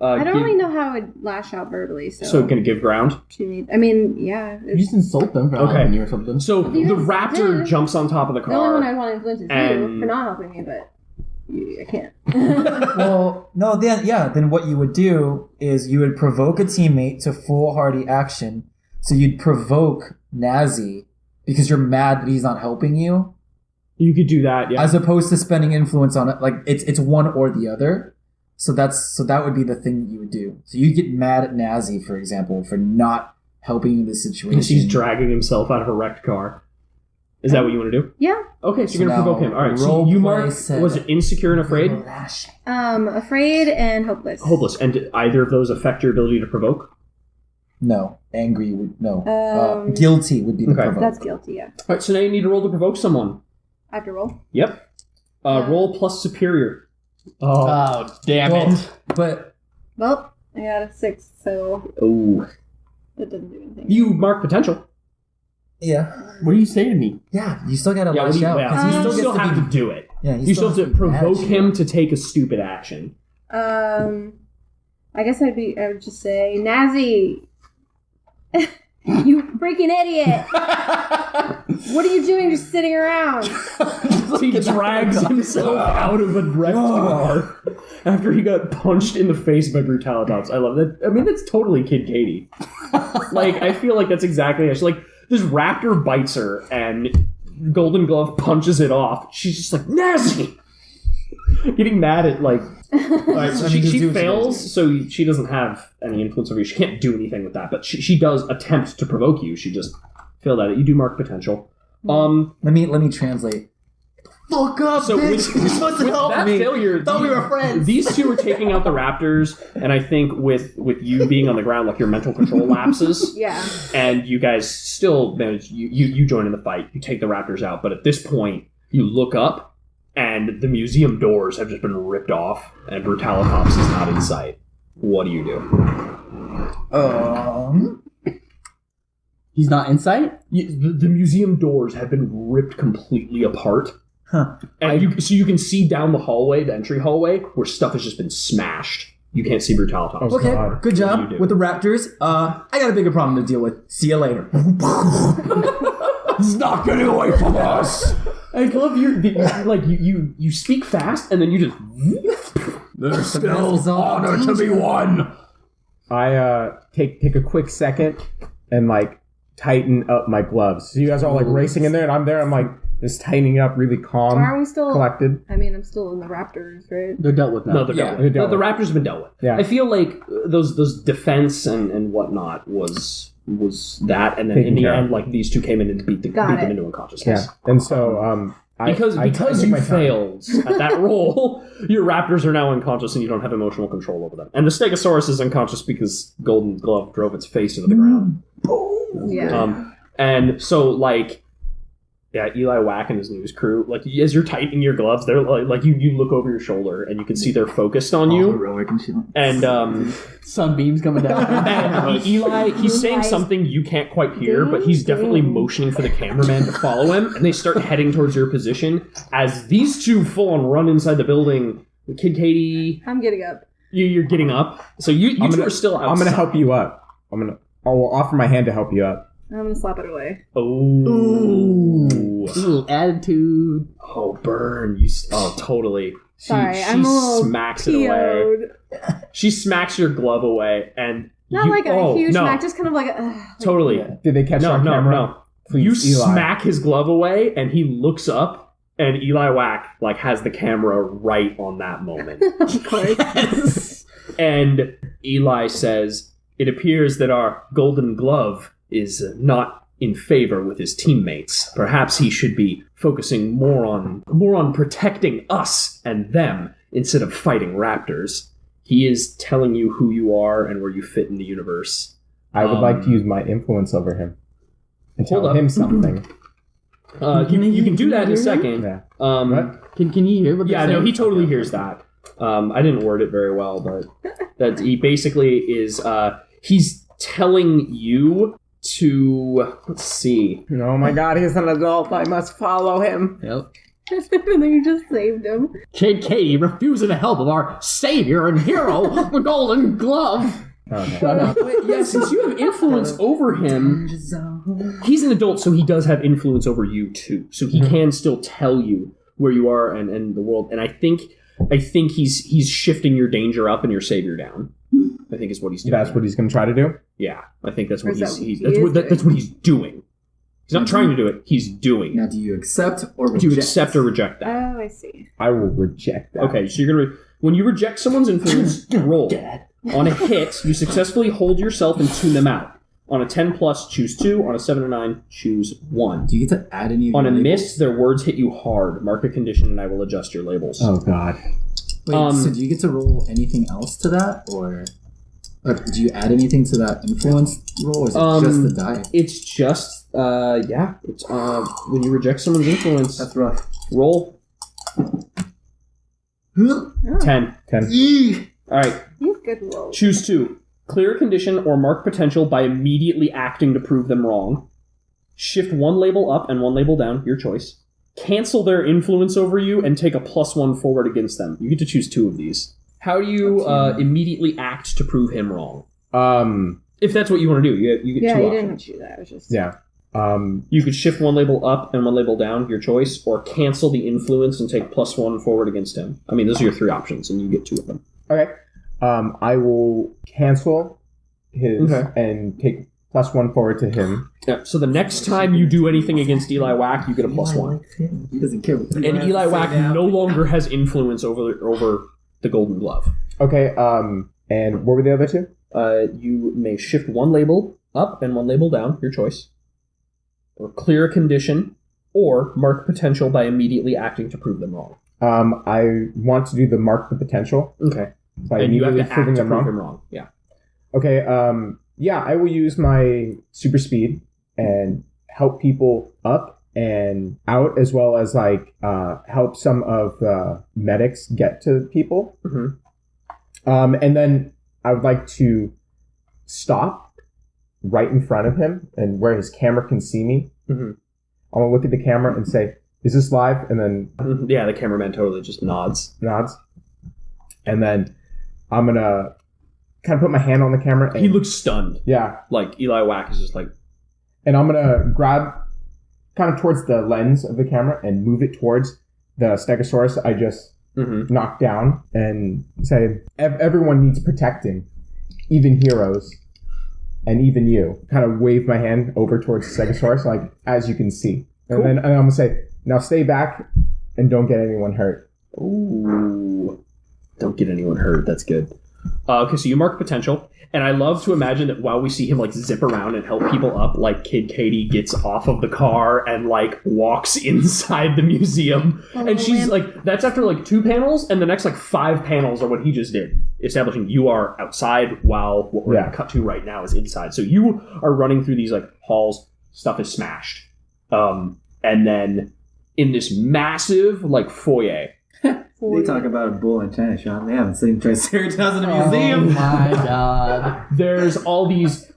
I don't really know how I would lash out verbally, so. So gonna give ground. I mean, yeah. You just insult them for Okay. helping you or something. So You the guys raptor did. jumps on top of the The only one car. I want to influence is and- you for not helping me, but I can't. Well, no, then what you would do is you would provoke a teammate to foolhardy action. So you'd provoke Nazi because you're mad that he's not helping you, You could do that. Yeah. as opposed to spending influence on it. Like it's one or the other. So that would be the thing that you would do. So you get mad at Nazi, for example, for not helping you in this situation. Because he's dragging himself out of a wrecked car. Is that what you want to do? Yeah. Okay, so So you're gonna now, provoke him. All right. So role you play mark. said- Was it insecure and afraid? Afraid and hopeless. Hopeless. And did either of those affect your ability to provoke? No, angry would no. Um, Guilty would be the okay. provoke. That's guilty, yeah. All right. So now you need to roll to provoke someone. I have to roll. Yep. Roll plus superior. Oh, damn Well, it. but Well, I got a 6, so Oh. that doesn't do anything. You mark potential. yeah, What do you say to me? yeah, you still gotta Yeah, lash out. yeah. 'cause You he still, gets to have be- to do it. Yeah, he You still has have to be provoke mad. him to take a stupid action. I guess I would just say, Nazi, you freaking idiot! What are you doing just sitting around? He drags himself out of a wrecked car after he got punched in the face by Brutalitops. I love that. I mean, that's totally Kid Katie. Like, I feel like that's exactly it. She's like, this raptor bites her, and Golden Glove punches it off. She's just like, Nazi! Getting mad at, like... Alright, so I mean, she do what she fails, does. so she doesn't have any influence over you. She can't do anything with that, but she does attempt to provoke you. She just failed at it. You do mark potential. Let me translate. Fuck up, So bitch! with, You're supposed to with help that me. failure, Thought we were friends. These two are taking out the raptors, and I think with you being on the ground, like your mental control lapses, Yeah. and you guys still manage. You join in the fight. You take the raptors out, but at this point, you look up, and the museum doors have just been ripped off, and Brutalitops is not in sight. What do you do? He's not in sight? The museum doors have been ripped completely apart. Huh. And so you can see down the hallway, the entry hallway, where stuff has just been smashed. You can't see Brutalitops. Oh, Okay, God. good What do you job do? with the Raptors. I got a bigger problem to deal with. See you later. He's not getting away from us! I love you speak fast and then you just There's still still honor to be won! I take a quick second and like tighten up my gloves. So you guys are all like racing in there, and I'm there. I'm like just tightening up, really calm, Are we still? collected. I mean, I'm still in the Raptors, right? They're dealt with now. no, they're Yeah, dealt with. they're dealt The with. Raptors have been dealt with. Yeah. I feel like those defense and whatnot was that, and then Taken in the care of. end, like these two came in and beat them it. into unconsciousness. Yeah, and so Because I because take you my time. failed at that role, your raptors are now unconscious and you don't have emotional control over them. And the Stegosaurus is unconscious because Golden Glove drove its face into the ground. Yeah. And so like, yeah, Eli Wack and his news crew, like as you're tightening your gloves, they're like you look over your shoulder and you can see they're focused on you. heroic and shit. And Sunbeams coming down. and Eli, he's saying Guys. something you can't quite hear, but he's definitely Dang. motioning for the cameraman to follow him, and they start heading towards your position as these two full on run inside the building. Kid Katie, I'm getting up. you're getting up, so you two are still outside. I'm gonna help you up. I'll offer my hand to help you up. I'm gonna slap it away. Oh, Ooh, attitude. oh, burn! Totally. Sorry, she I'm a little smacks it away. PO'd. She smacks your glove away, and Not like a huge no. smack, just kind of like a... Totally. Did they catch on camera? No. Please, You Eli. smack his glove away, and he looks up, and Eli Wack has the camera right on that moment. Of course. And Eli says, "It appears that our golden glove is not in favor with his teammates. Perhaps he should be focusing more on protecting us and them instead of fighting raptors. He is telling you who you are and where you fit in the universe." I would like to use my influence over him and tell him something. You can do that in a second. Yeah. What? Can you hear what they're Yeah, no, saying? he totally hears that. I didn't word it very well, but that he basically is. He's telling you to. Let's see. Oh my God, he's an adult. I must follow him. Yep. And then you just saved him. Kid Katie refusing the help of our savior and hero, the Golden Glove. Okay. Shut up. Yeah, since you have influence over him, he's an adult, so he does have influence over you too. So he can still tell you where you are and the world. And I think he's shifting your danger up and your savior down. I think is what he's doing. That's what he's going to try to do? Yeah, I think that's what Or is that he's what he that's what he's doing. He's not trying to do it. He's doing Now, it. do you accept or reject? Do you accept or reject that? Oh, I see. I will reject that. Okay, so you're gonna when you reject someone's influence, roll. On a hit, you successfully hold yourself and tune them out. On a 10+, choose 2. On a 7 or 9, choose 1. Do you get to add any of On a your miss, labels? their words hit you hard. Mark a condition, and I will adjust your labels. Oh God. Wait, so do you get to roll anything else to that? Or do you add anything to that influence roll? Or is it just the die? It's just, It's when you reject someone's influence, That's rough. roll Oh, 10. 10. All right, he's good roll. choose 2. Clear a condition or mark potential by immediately acting to prove them wrong. Shift one label up and one label down, your choice. Cancel their influence over you and take a +1 forward against them. You get to choose 2 of these. How do you immediately act to prove him wrong? If that's what you want to do, you get 2 you options. didn't do that. I was just... Yeah. You could shift one label up and one label down, your choice, or cancel the influence and take +1 forward against him. I mean, those are your 3 options, and you get 2 of them. Okay. I will cancel his and take +1 forward to him. Yeah, so the next time you do anything against Eli Wack, you get a +1. He doesn't care. What And Eli Wack no longer has influence over the Golden Glove. Okay. And what were the other 2? You may shift one label up and one label down, your choice, or clear a condition, or mark potential by immediately acting to prove them wrong. I want to do the mark the potential. Okay. By And you have to immediately proving act to them prove wrong. him wrong. Yeah. Okay, yeah, I will use my super speed and help people up and out, as well as help some of the medics get to people. Mm-hmm. And then I would like to stop right in front of him and where his camera can see me. Mm-hmm. I want to look at the camera and say, "Is this live?" And then Yeah, the cameraman totally just nods. nods. And then I'm gonna kind of put my hand on the camera. And, He looks stunned. yeah. Like, Eli Wack is just like, And I'm gonna grab kind of towards the lens of the camera and move it towards the Stegosaurus I just knocked down and say, everyone needs protecting, even heroes, and even you. Kind of wave my hand over towards the Stegosaurus, like, as you can see. And then I'm gonna say, now stay back and don't get anyone hurt. ooh, don't get anyone hurt. That's good. Okay, so you mark potential, and I love to imagine that while we see him zip around and help people up, Kid Katie gets off of the car and walks inside the museum, and she's that's after 2 panels, and the next 5 panels are what he just did, establishing you are outside while what we're gonna cut to right now is inside. So you are running through these halls, stuff is smashed, and then in this massive foyer. They talk about a bull in China, Sean. They haven't seen Triceratops in a museum. Oh my god. There's all these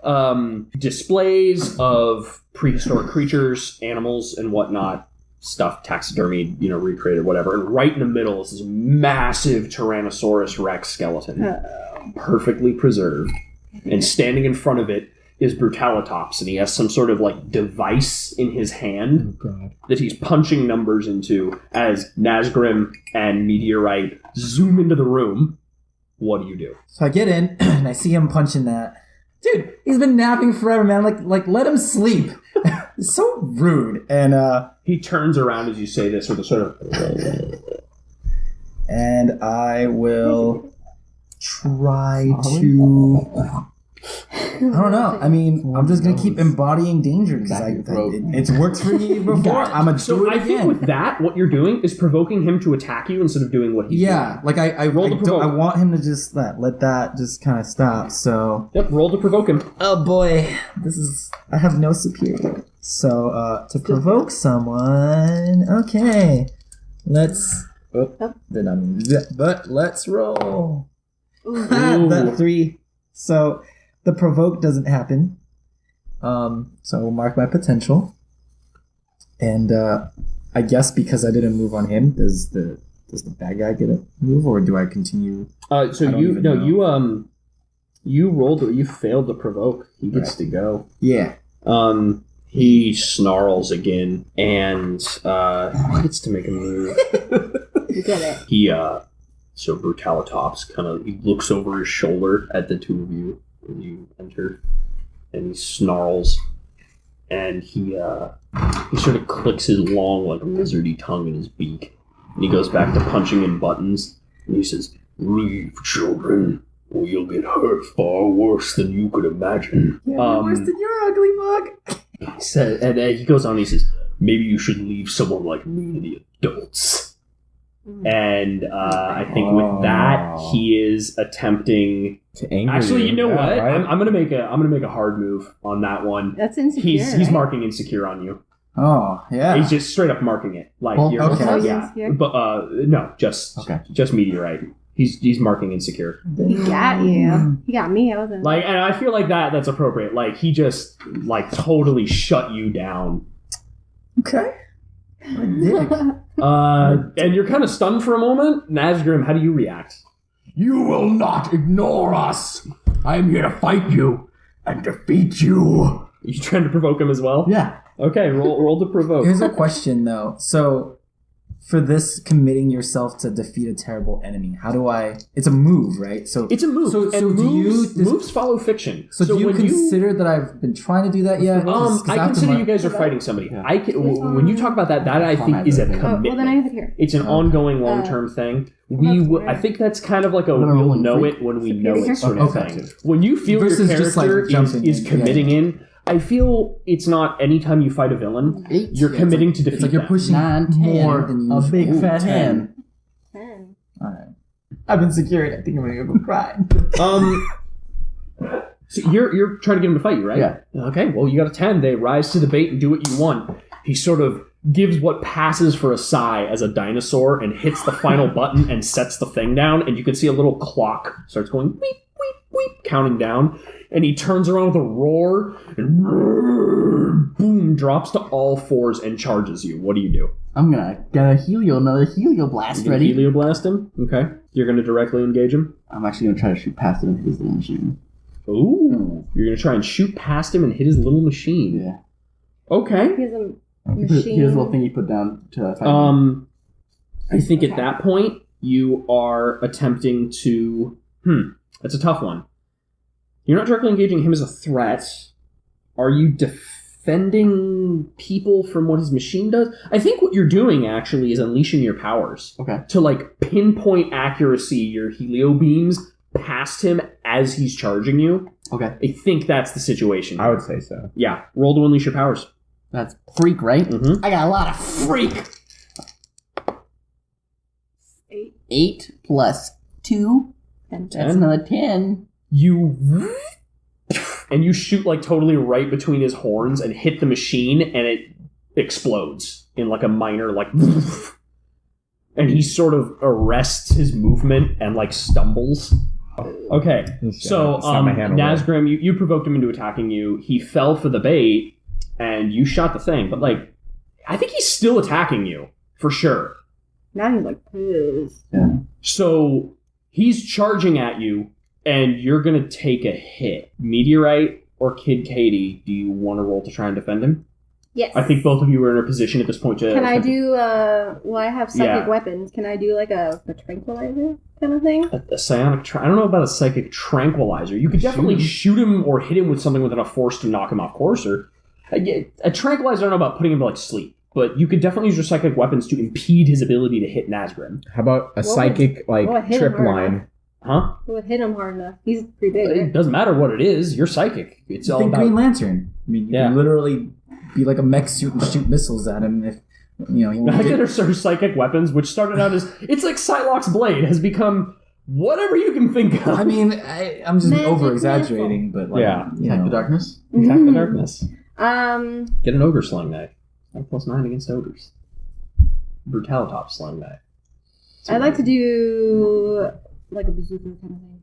displays of prehistoric creatures, animals, and whatnot, stuff taxidermied, recreated, whatever. And right in the middle is this massive Tyrannosaurus Rex skeleton, perfectly preserved. And standing in front of it is Brutalitops, and he has some sort of device in his hand that he's punching numbers into as Nazgrim and Meteorite zoom into the room. What do you do? So I get in and I see him punching that. Dude, he's been napping forever, man. Like let him sleep. It's so rude. And He turns around as you say this with a sort of... and I will try to... I don't know. I mean, I'm just gonna keep embodying danger because it's worked for me before. I'm gonna do it I think again. with that, what you're doing is provoking him to attack you instead of doing what he's doing. Yeah, like I want him to just let that just kind of stop. So Yep, roll to provoke him. oh boy, I have no superior. So to provoke someone, okay, let's. But let's roll. That 3. So the provoke doesn't happen. So we'll mark my potential. And I guess because I didn't move on him, does the bad guy get a move, or do I continue? You rolled, you failed to provoke. He gets to go. Yeah. He snarls again and he gets to make a move. You get it. He so Brutalitops he looks over his shoulder at the two of you when you enter, and he snarls, and he sort of clicks his long, like lizardy tongue in his beak, and he goes back to punching in buttons, and he says, "Leave, children, or you'll get hurt far worse than you could imagine." Worse than your ugly mug. He said, and he goes on. He says, "Maybe you should leave someone like me to the adults." And I think with that, he is attempting To anger Actually, you know what? right? I'm gonna make a hard move on that one. That's insecure. He's right? marking insecure on you. Oh yeah. He's just straight up marking it. Like Well, you're okay. yeah. Insecure? But no, just meteorite. He's marking insecure. He got you. He got me. I wasn't. Like, and I feel like that's appropriate. Like he just like totally shut you down. Okay. My dick. And you're kind of stunned for a moment. Nazgrim, how do you react? You will not ignore us. I am here to fight you and defeat you. You trying to provoke him as well? Yeah. Okay, roll to provoke. Here's a question though. So for this committing yourself to defeat a terrible enemy, how do I? It's a move, right? So It's a move. So and do moves follow fiction. So do you when consider that I've been trying to do that yet? 'Cause I after consider my- you guys are fighting somebody. When you talk about that I think is a commitment. well, then I have it here. It's an ongoing long-term thing. I think that's kind of like a Another we'll rolling know freak. it when we know it sort of Okay. thing. When you feel your Versus just, like, character jumping is in. committing in, I feel it's not anytime you fight a villain, 8. you're committing to defeat It's like you're them. pushing 9, 10. more than usual. A big fat 10. hand. 10. All right. I've been secured. I think I'm gonna go cry. So you're trying to get him to fight you, right? Yeah. Okay, well, you got a 10. They rise to the bait and do what you want. He sort of gives what passes for a sigh as a dinosaur and hits the final button and sets the thing down, and you can see a little clock starts going weep, weep, weep, counting down, and he turns around with a roar and boom, drops to all fours and charges you. What do you do? I'm gonna get another helio blast You're gonna ready. helioblast him? Okay. You're gonna directly engage him? I'm actually gonna try to shoot past him with his little machine. Ooh. You're gonna try and shoot past him and hit his little machine. Yeah. Okay. He has a Here's machine. a little thing he put down to fight me. I think at that point you are attempting to. That's a tough one. You're not directly engaging him as a threat. Are you defending people from what his machine does? I think what you're doing actually is unleashing your powers. Okay. To like pinpoint accuracy your helio beams past him as he's charging you. Okay. I think that's the situation. I would say so. Yeah. Roll to unleash your powers. That's freak, right? Mm-hmm. I got a lot of freak. 8. 8 plus 2. And That's another 10. You shoot like totally right between his horns and hit the machine, and it explodes in like a minor like and he sort of arrests his movement and like stumbles. Okay, so Slap my hand away. Nazgrim, you provoked him into attacking you. He fell for the bait and you shot the thing, but like I think he's still attacking you for sure. now he's like, pissed. So he's charging at you, and you're going to take a hit. Meteorite or Kid Katie, do you want to roll to try and defend him? Yes. I think both of you are in a position at this point to... Can I do, well, I have psychic Yeah. weapons. Can I do like a tranquilizer kind of thing? A psionic... I don't know about a psychic tranquilizer. You could definitely shoot him or hit him with something with enough force to knock him off course. Or a tranquilizer, I don't know about putting him to like sleep. But you could definitely use your psychic weapons to impede his ability to hit Nazgrim. How about a psychic trip line? Huh? It would hit him hard enough. He's pretty big. It Right? doesn't matter what it is. You're psychic. It's all Think about... Green Lantern. I mean, you Yeah. can literally be like a mech suit and shoot missiles at him if he I won't like get that our psychic weapons, which started out as... It's like Psylocke's blade, has become whatever you can think of. I mean, I'm just Magic over-exaggerating, but like, Yeah. Attack the darkness. Attack the darkness. Um, Get an ogre sling knife. 9+9 against ogres. Brutality sling knife. I'd like to do like a bazooka kind of thing.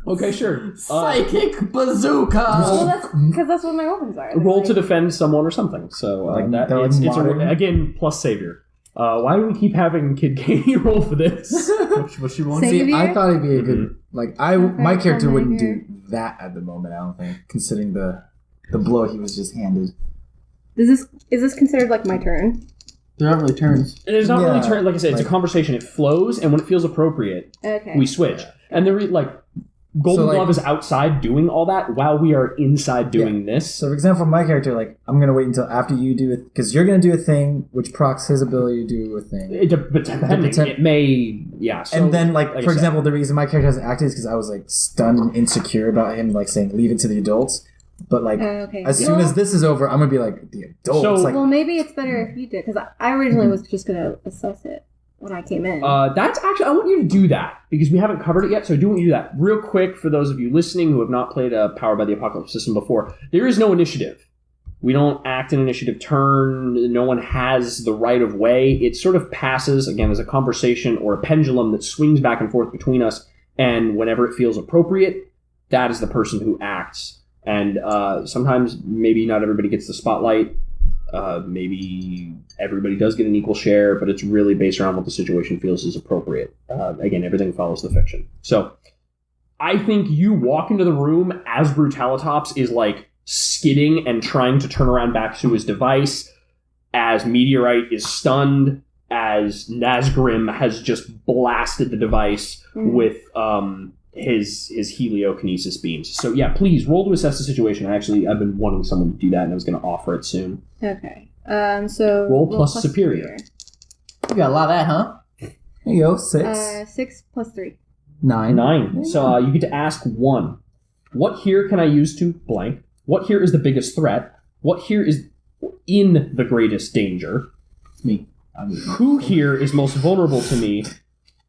Okay, sure. Psychic bazooka. Well, that's because that's what my weapons are. Roll to defend someone or something. So Like, that they're like it's modern. again plus savior. Why do we keep having Kid Katie roll for this? What's she rolling? Save- See, I Savior? thought it'd be a good my character wouldn't Savior. do that at the moment. I don't think, considering the blow he was just handed. Is this considered like my turn? There aren't really turns. It is not really Yeah, turn. Like I said, it's a like- conversation. It flows, and when it feels appropriate, Okay. we switch. And they're like, Golden So, like- Glove is outside doing all that while we are inside doing this. So, for example, my character, like, I'm gonna wait until after you do it, because you're gonna do a thing which procs his ability to do a thing. But depending, it may, yeah. So, And then, like I for said, example, the reason my character hasn't acted is because I was like stunned and insecure about him, like saying leave it to the adults. But like, Okay. as soon as this is over, I'm gonna be like the adults. So- like, Well, maybe it's better if you did, because I originally was just gonna assess it when I came in. That's actually, I want you to do that because we haven't covered it yet. So I do want you to do that real quick for those of you listening who have not played Powered by the Apocalypse system before. There is no initiative. We don't act an initiative turn. No one has the right of way. It sort of passes again as a conversation or a pendulum that swings back and forth between us. And whenever it feels appropriate, that is the person who acts. And sometimes maybe not everybody gets the spotlight. Maybe everybody does get an equal share, but it's really based around what the situation feels is appropriate. Again, everything follows the fiction. So I think you walk into the room as Brutalitops is like skidding and trying to turn around back to his device, as Meteorite is stunned, as Nazgrim has just blasted the device with his heliokinesis beams. So yeah, please roll to assess the situation. I've been wanting someone to do that, and I was going to offer it soon. Okay. So Roll plus superior. You got a lot of that, huh? there you go, 6, 6 plus 3. 9. 9. So you get to ask 1. What here can I use to blank? What here is the biggest threat? What here is in the greatest danger? It's me. Who here is most vulnerable to me?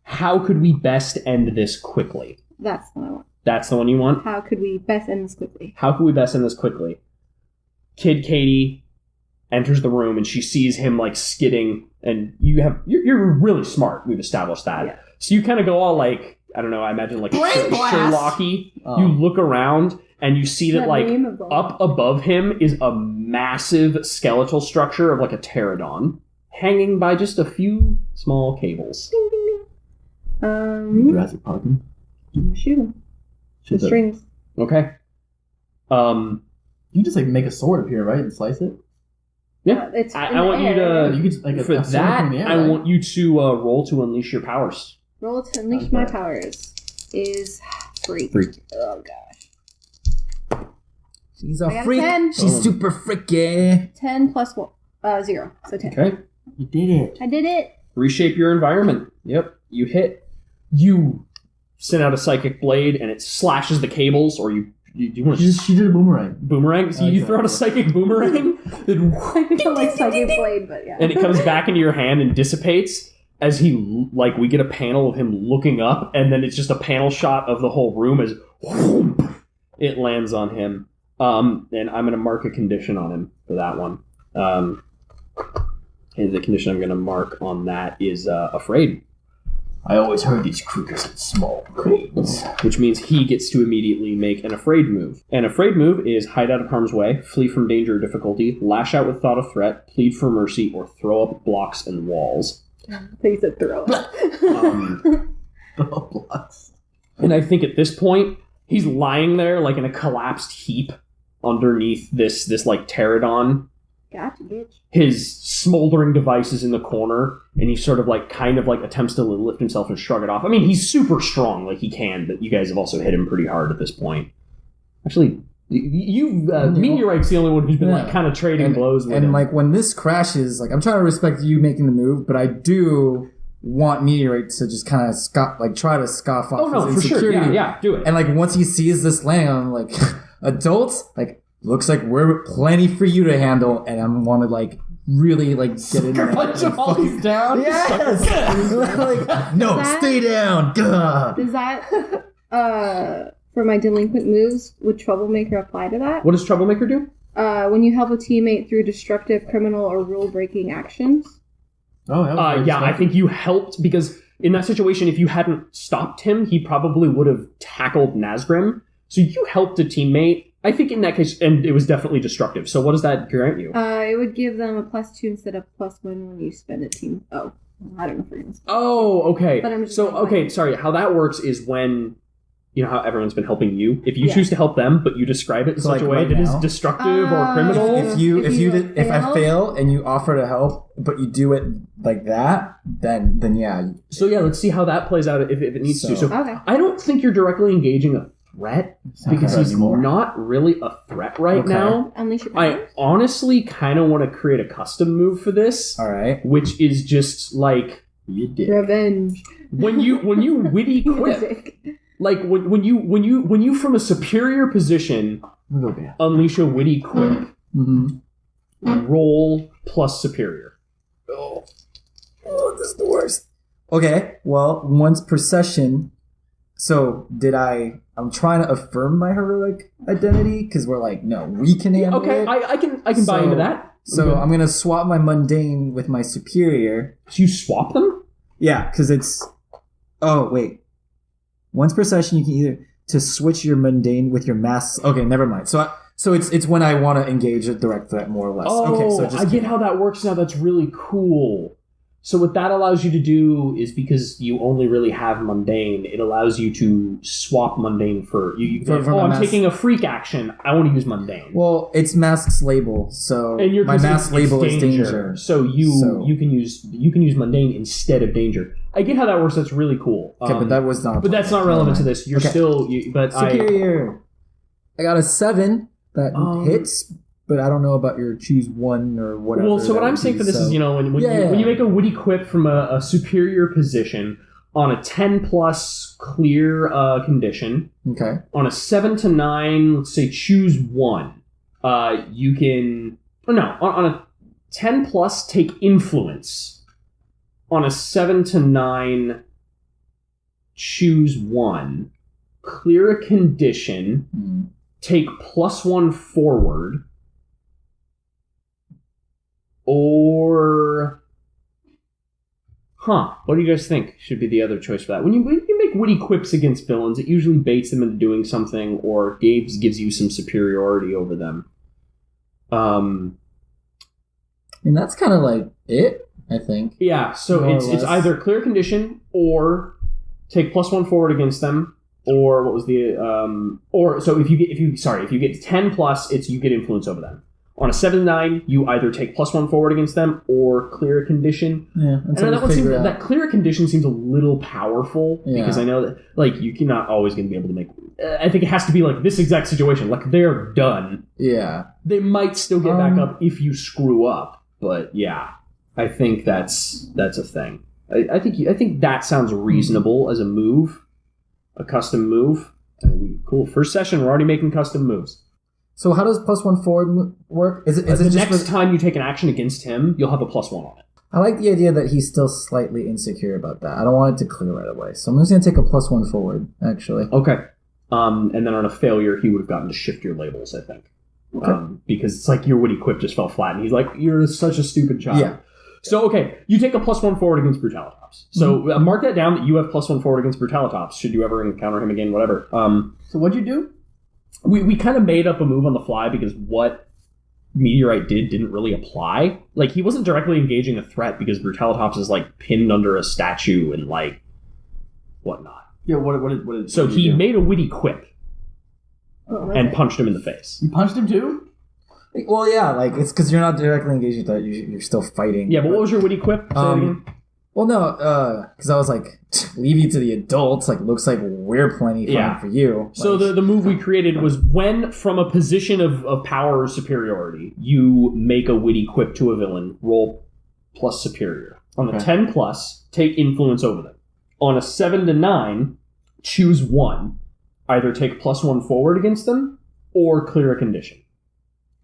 How could we best end this quickly? That's what I want. That's the one you want? How could we best end this quickly? How can we best end this quickly? Kid Katie enters the room and she sees him like skidding, and you're really smart. We've established that. Yeah. So you kind of go all like, I don't know, I imagine like Brain blast! Sherlocky. Oh. You look around and you see that That like name of the- up above him is a massive skeletal structure of like a pterodon hanging by just a few small cables. Ding, ding, ding. Jurassic Park. Shoot him. The strings. Okay. You can just like make a sword appear, right, and slice it. Yeah. It's I in the want you air. to You could just, like, for a sword that. from the air, I right? want you to roll to unleash your powers. Roll to unleash my powers is freak. Freak. Oh gosh. She's I a got a freak. 10. She's super freaky. 10 plus 1. 0. So 10. Okay. You did it. I did it. Reshape your environment. Yep. You hit. You send out a psychic blade and it slashes the cables, or you want to She did a boomerang. boomerang. So you throw out a psychic boomerang, I feel like psychic blade, but yeah. and it comes back into your hand and dissipates. As he, like, we get a panel of him looking up, and then it's just a panel shot of the whole room as whoomp, it lands on him. And I'm going to mark a condition on him for that one. And the condition I'm going to mark on that is afraid, I always heard these creatures had small brains. which means he gets to immediately make an afraid move. An afraid move is hide out of harm's way, flee from danger or difficulty, lash out with thought of threat, plead for mercy, or throw up blocks and walls. Please said throw. Blocks. And I think at this point, he's lying there like in a collapsed heap underneath this like pterodon, Gotcha, bitch. His smoldering device is in the corner, and he sort of like attempts to lift himself and shrug it off. I mean, he's super strong, like he can, but you guys have also hit him pretty hard at this point. Actually, Meteorite's the only one who's been like kind of trading blows with him. And like when this crashes, like I'm trying to respect you making the move, but I do want Meteorite to just kind of try to scoff off his insecurity. For sure. Yeah, do it. And like once he sees this land, I'm like, adults, like looks like we're plenty for you to handle, and I want to like really like get in there. Bunch of all these down. Yes. Like, no, stay down. Gah. Does that for my delinquent moves, would Troublemaker apply to that? What does Troublemaker do? When you help a teammate through destructive, criminal, or rule-breaking actions. Oh, I think you helped because in that situation, if you hadn't stopped him, he probably would have tackled Nazgrim. So you helped a teammate. I think in that case, and it was definitely destructive. So what does that grant you? It would give them a +2 instead of +1 when you spend a team. Oh, I don't know if we're gonna. Oh, okay. But I'm just sorry. How that works is when, you know how everyone's been helping you. If you choose to help them, but you describe it in such a way that is destructive or criminal. If I fail and you offer to help, but you do it like that, then yeah. So yeah, let's see how that plays out if it needs to. So okay. I don't think you're directly engaging a threat because he's not really a threat right now. Unleash your powers. I honestly kind of want to create a custom move for this. All right. Which is just like revenge. When you witty quip. Like when you from a superior position unleash a witty quip, roll plus superior. Oh, this is the worst. Okay, well, once per session. So I'm trying to affirm my heroic identity because we're like, no, we can handle it. I can buy into that. So I'm gonna swap my mundane with my superior. So you swap them? Yeah, because it's. Oh wait. Once per session, you can either to switch your mundane with your mass. Okay, never mind. So it's when I want to engage a direct threat, more or less. Oh, okay, so I get how that works now. That's really cool. So what that allows you to do is because you only really have mundane, it allows you to swap mundane for you. I'm taking a freak action. I want to use mundane. Well, it's mask's label, so and my mask label is danger. So you can use mundane instead of danger. I get how that works. That's really cool. Okay, but that was not. But that's not relevant to this. You're still. Superior. I got a 7 that hits. But I don't know about your choose one or whatever. Well, so what I'm saying for this is, when you make a witty quip from a superior position on a 10+ clear condition, okay, on a 7 to 9, let's say choose one, you can on a 10+ take influence. On a 7 to 9, choose one, clear a condition, take +1 forward. Or, what do you guys think should be the other choice for that? When you make witty quips against villains, it usually baits them into doing something, or gives you some superiority over them. I mean, that's kind of like it, I think. Yeah, so it's either clear condition, or take +1 forward against them, or what was the so if you get 10+, it's you get influence over them. On a 7 to 9, you either take +1 forward against them or clear a condition. Yeah, and that clear a condition seems a little powerful because I know that you're not always going to be able to make. I think it has to be like this exact situation. Like they're done. Yeah, they might still get back up if you screw up, but yeah, I think that's a thing. I think that sounds reasonable as a move, a custom move. Cool. First session, we're already making custom moves. So how does +1 forward work? Is it the just next time you take an action against him, you'll have a +1 on it. I like the idea that he's still slightly insecure about that. I don't want it to clear right away, so I'm just gonna take a +1 forward. Actually, okay. And then on a failure, he would have gotten to shift your labels. I think, because it's like your witty quip just fell flat, and he's like, "You're such a stupid child." Yeah. So okay, you take a +1 forward against Brutalitops. So mark that down that you have +1 forward against Brutalitops. Should you ever encounter him again, whatever. So what'd you do? We kind of made up a move on the fly because what Meteorite didn't really apply. Like, he wasn't directly engaging a threat because Brutalitops is, pinned under a statue and, whatnot. Yeah, what So he made a witty quip and punched him in the face. You punched him too? Well, yeah, like it's because you're not directly engaged with that. You're still fighting. Yeah, but what was your witty quip? Say it again. Well, no, because I was like, leave you to the adults. Like, looks like we're plenty fine for you. So like, the move we created was when, from a position of power or superiority, you make a witty quip to a villain, roll plus superior. On the 10 plus, take influence over them. On a 7 to 9, choose one. Either take +1 forward against them, or clear a condition.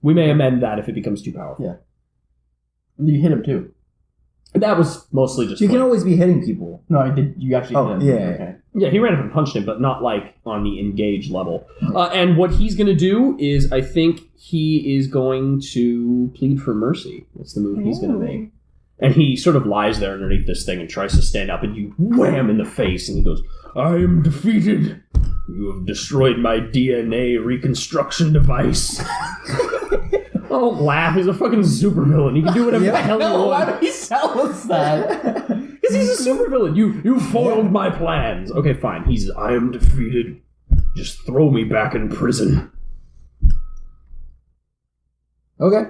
We may amend that if it becomes too powerful. Yeah. You hit him too. That was mostly just... you fun. can always be hitting people. No, I did. You actually hit him. Yeah. Okay. Yeah, he ran up and punched him, but not like on the engaged level. And what he's going to do is, I think he is going to plead for mercy. That's the move he's going to make. And he sort of lies there underneath this thing and tries to stand up, and you wham in the face, and he goes, "I am defeated. You have destroyed my DNA reconstruction device." Don't laugh. He's a fucking supervillain. He can do whatever the hell he No, why wants. would he tell us that? Because he's a supervillain. You foiled my plans. Okay, fine. I am defeated. Just throw me back in prison. Okay.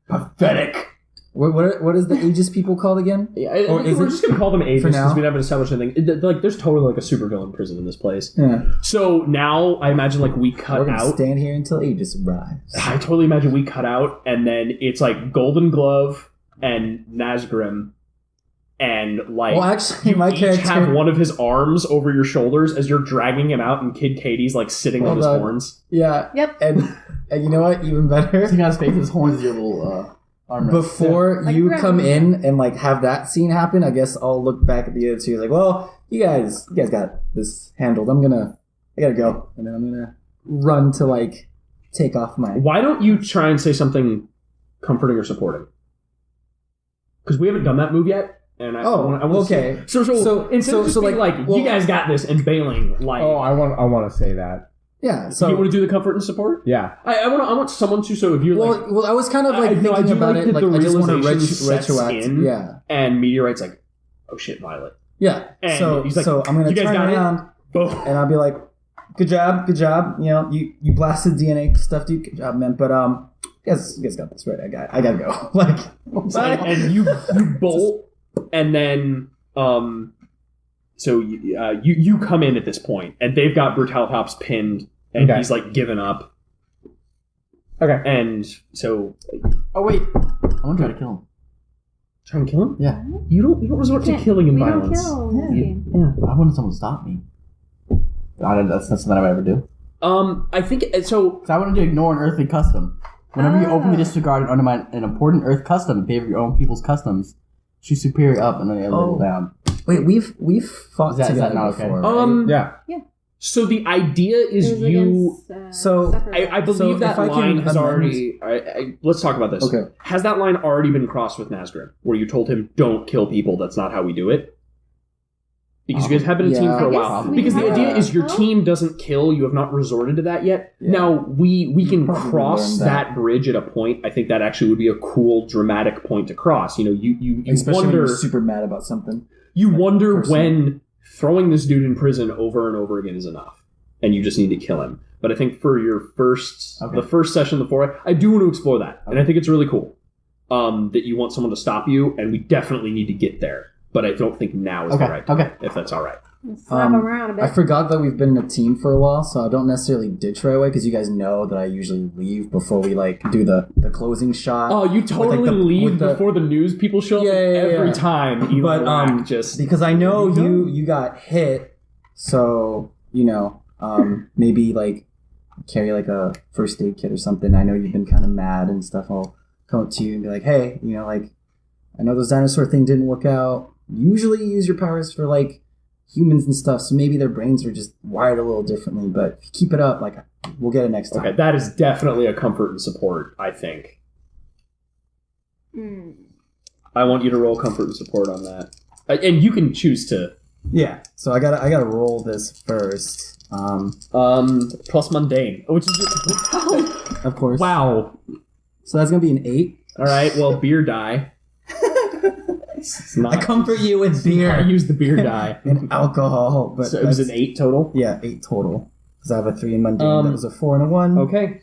Pathetic. What is the Aegis people called again? Yeah, Or I think is we're it- just gonna call them Aegis for because now? we haven't established anything. There's totally like a supervillain prison in this place. Yeah. So now I imagine like we We're cut gonna out. stand here until Aegis arrives. I totally imagine we cut out, and then it's like Golden Glove and Nazgrim, and like Well, actually, you my each character have one of his arms over your shoulders as you're dragging him out, and Kid Katie's like sitting on Hold his on. horns. Yeah. Yep. And you know what? Even better. He got his face, his horns, your little arm. Before Like you Gremlins. come in and like have that scene happen, I guess I'll look back at the other two like, well, you guys got this handled. I gotta go, and then I'm gonna run to like take off my. Why don't you try and say something comforting or supporting? Because we haven't done that move yet, and I want to okay. So instead of just being like, like, well- you guys got this, and bailing, like, Oh, I want to say that. Yeah. so So you want to do the comfort and support? Yeah. I want someone to. So if you're like, well, I was kind of like I thinking do about like it. that Like the I just want to realization sets retroact. in. Yeah. and Meteorite's like, oh shit, Violet. Yeah. And So he's like, I'm gonna "You guys turn got it?" around Boom. and I'll be like, good job. You know, you blasted DNA stuff, dude. Good job, man. But you guys got this right. I gotta go. Like, and you bolt, and then so you come in at this point, and they've got Brutaltops pinned, and Okay. he's like given up, Okay. and so Oh wait, I want to try to kill him. try and kill him. Yeah. You don't resort to Can't- killing and we violence. don't kill in this Yeah. game. Yeah. I wanted someone to stop me. That's not something I would ever do. I think so. Because I wanted to ignore an earthly custom. Whenever you openly Ah. disregard and undermine an important Earth custom in favor of your own people's customs, choose superior up and then the other level down. wait, we've fought Is that together not okay? before. Right? Yeah. So the idea is It was you. against, So, separate I believe So that if I can line has amend- already. Let's talk about this. Okay. Has that line already been crossed with Nazgrim, where you told him, "Don't kill people. That's not how we do it"? Because you guys have been a team Yeah. for a I guess while. we Because the have. idea is your Oh. team doesn't kill. You have not resorted to that yet. Yeah. Now we can Probably cross learned that. that. Bridge at a point. I think that actually would be a cool, dramatic point to cross. You know, you Especially when wonder. you're super mad about something. You Like, wonder personally. when throwing this dude in prison over and over again is enough, and you just need to kill him. But I think for your the first session of the foray, I do want to explore that, and I think it's really cool that you want someone to stop you, and we definitely need to get there. But I don't think now is the right time, if that's all right. Slap them around a bit. I forgot that we've been in a team for a while, so I don't necessarily ditch right away because you guys know that I usually leave before we like do the closing shot. Oh, you totally like, the- leave with the- before the news people show up Yeah, every yeah. time. Even But Whack just because I know you got hit, so you know maybe like carry like a first aid kit or something. I know you've been kind of mad and stuff. I'll come up to you and be like, hey, you know, like I know this dinosaur thing didn't work out. Usually you use your powers for like humans and stuff, so maybe their brains are just wired a little differently, but if you keep it up, like we'll get it next time. okay. That is definitely a comfort and support. I think I want you to roll comfort and support on that, and you can choose to. Yeah. So I gotta roll this first. Plus mundane, which is Of course. wow. So that's gonna be an 8. All right, well, beer die. It's not, I comfort you with I beer used the beer die. and alcohol, but So it was that's- an 8 total. Yeah, 8 total. Because I have a 3 in mundane. Um, That was a 4 and a 1. Okay.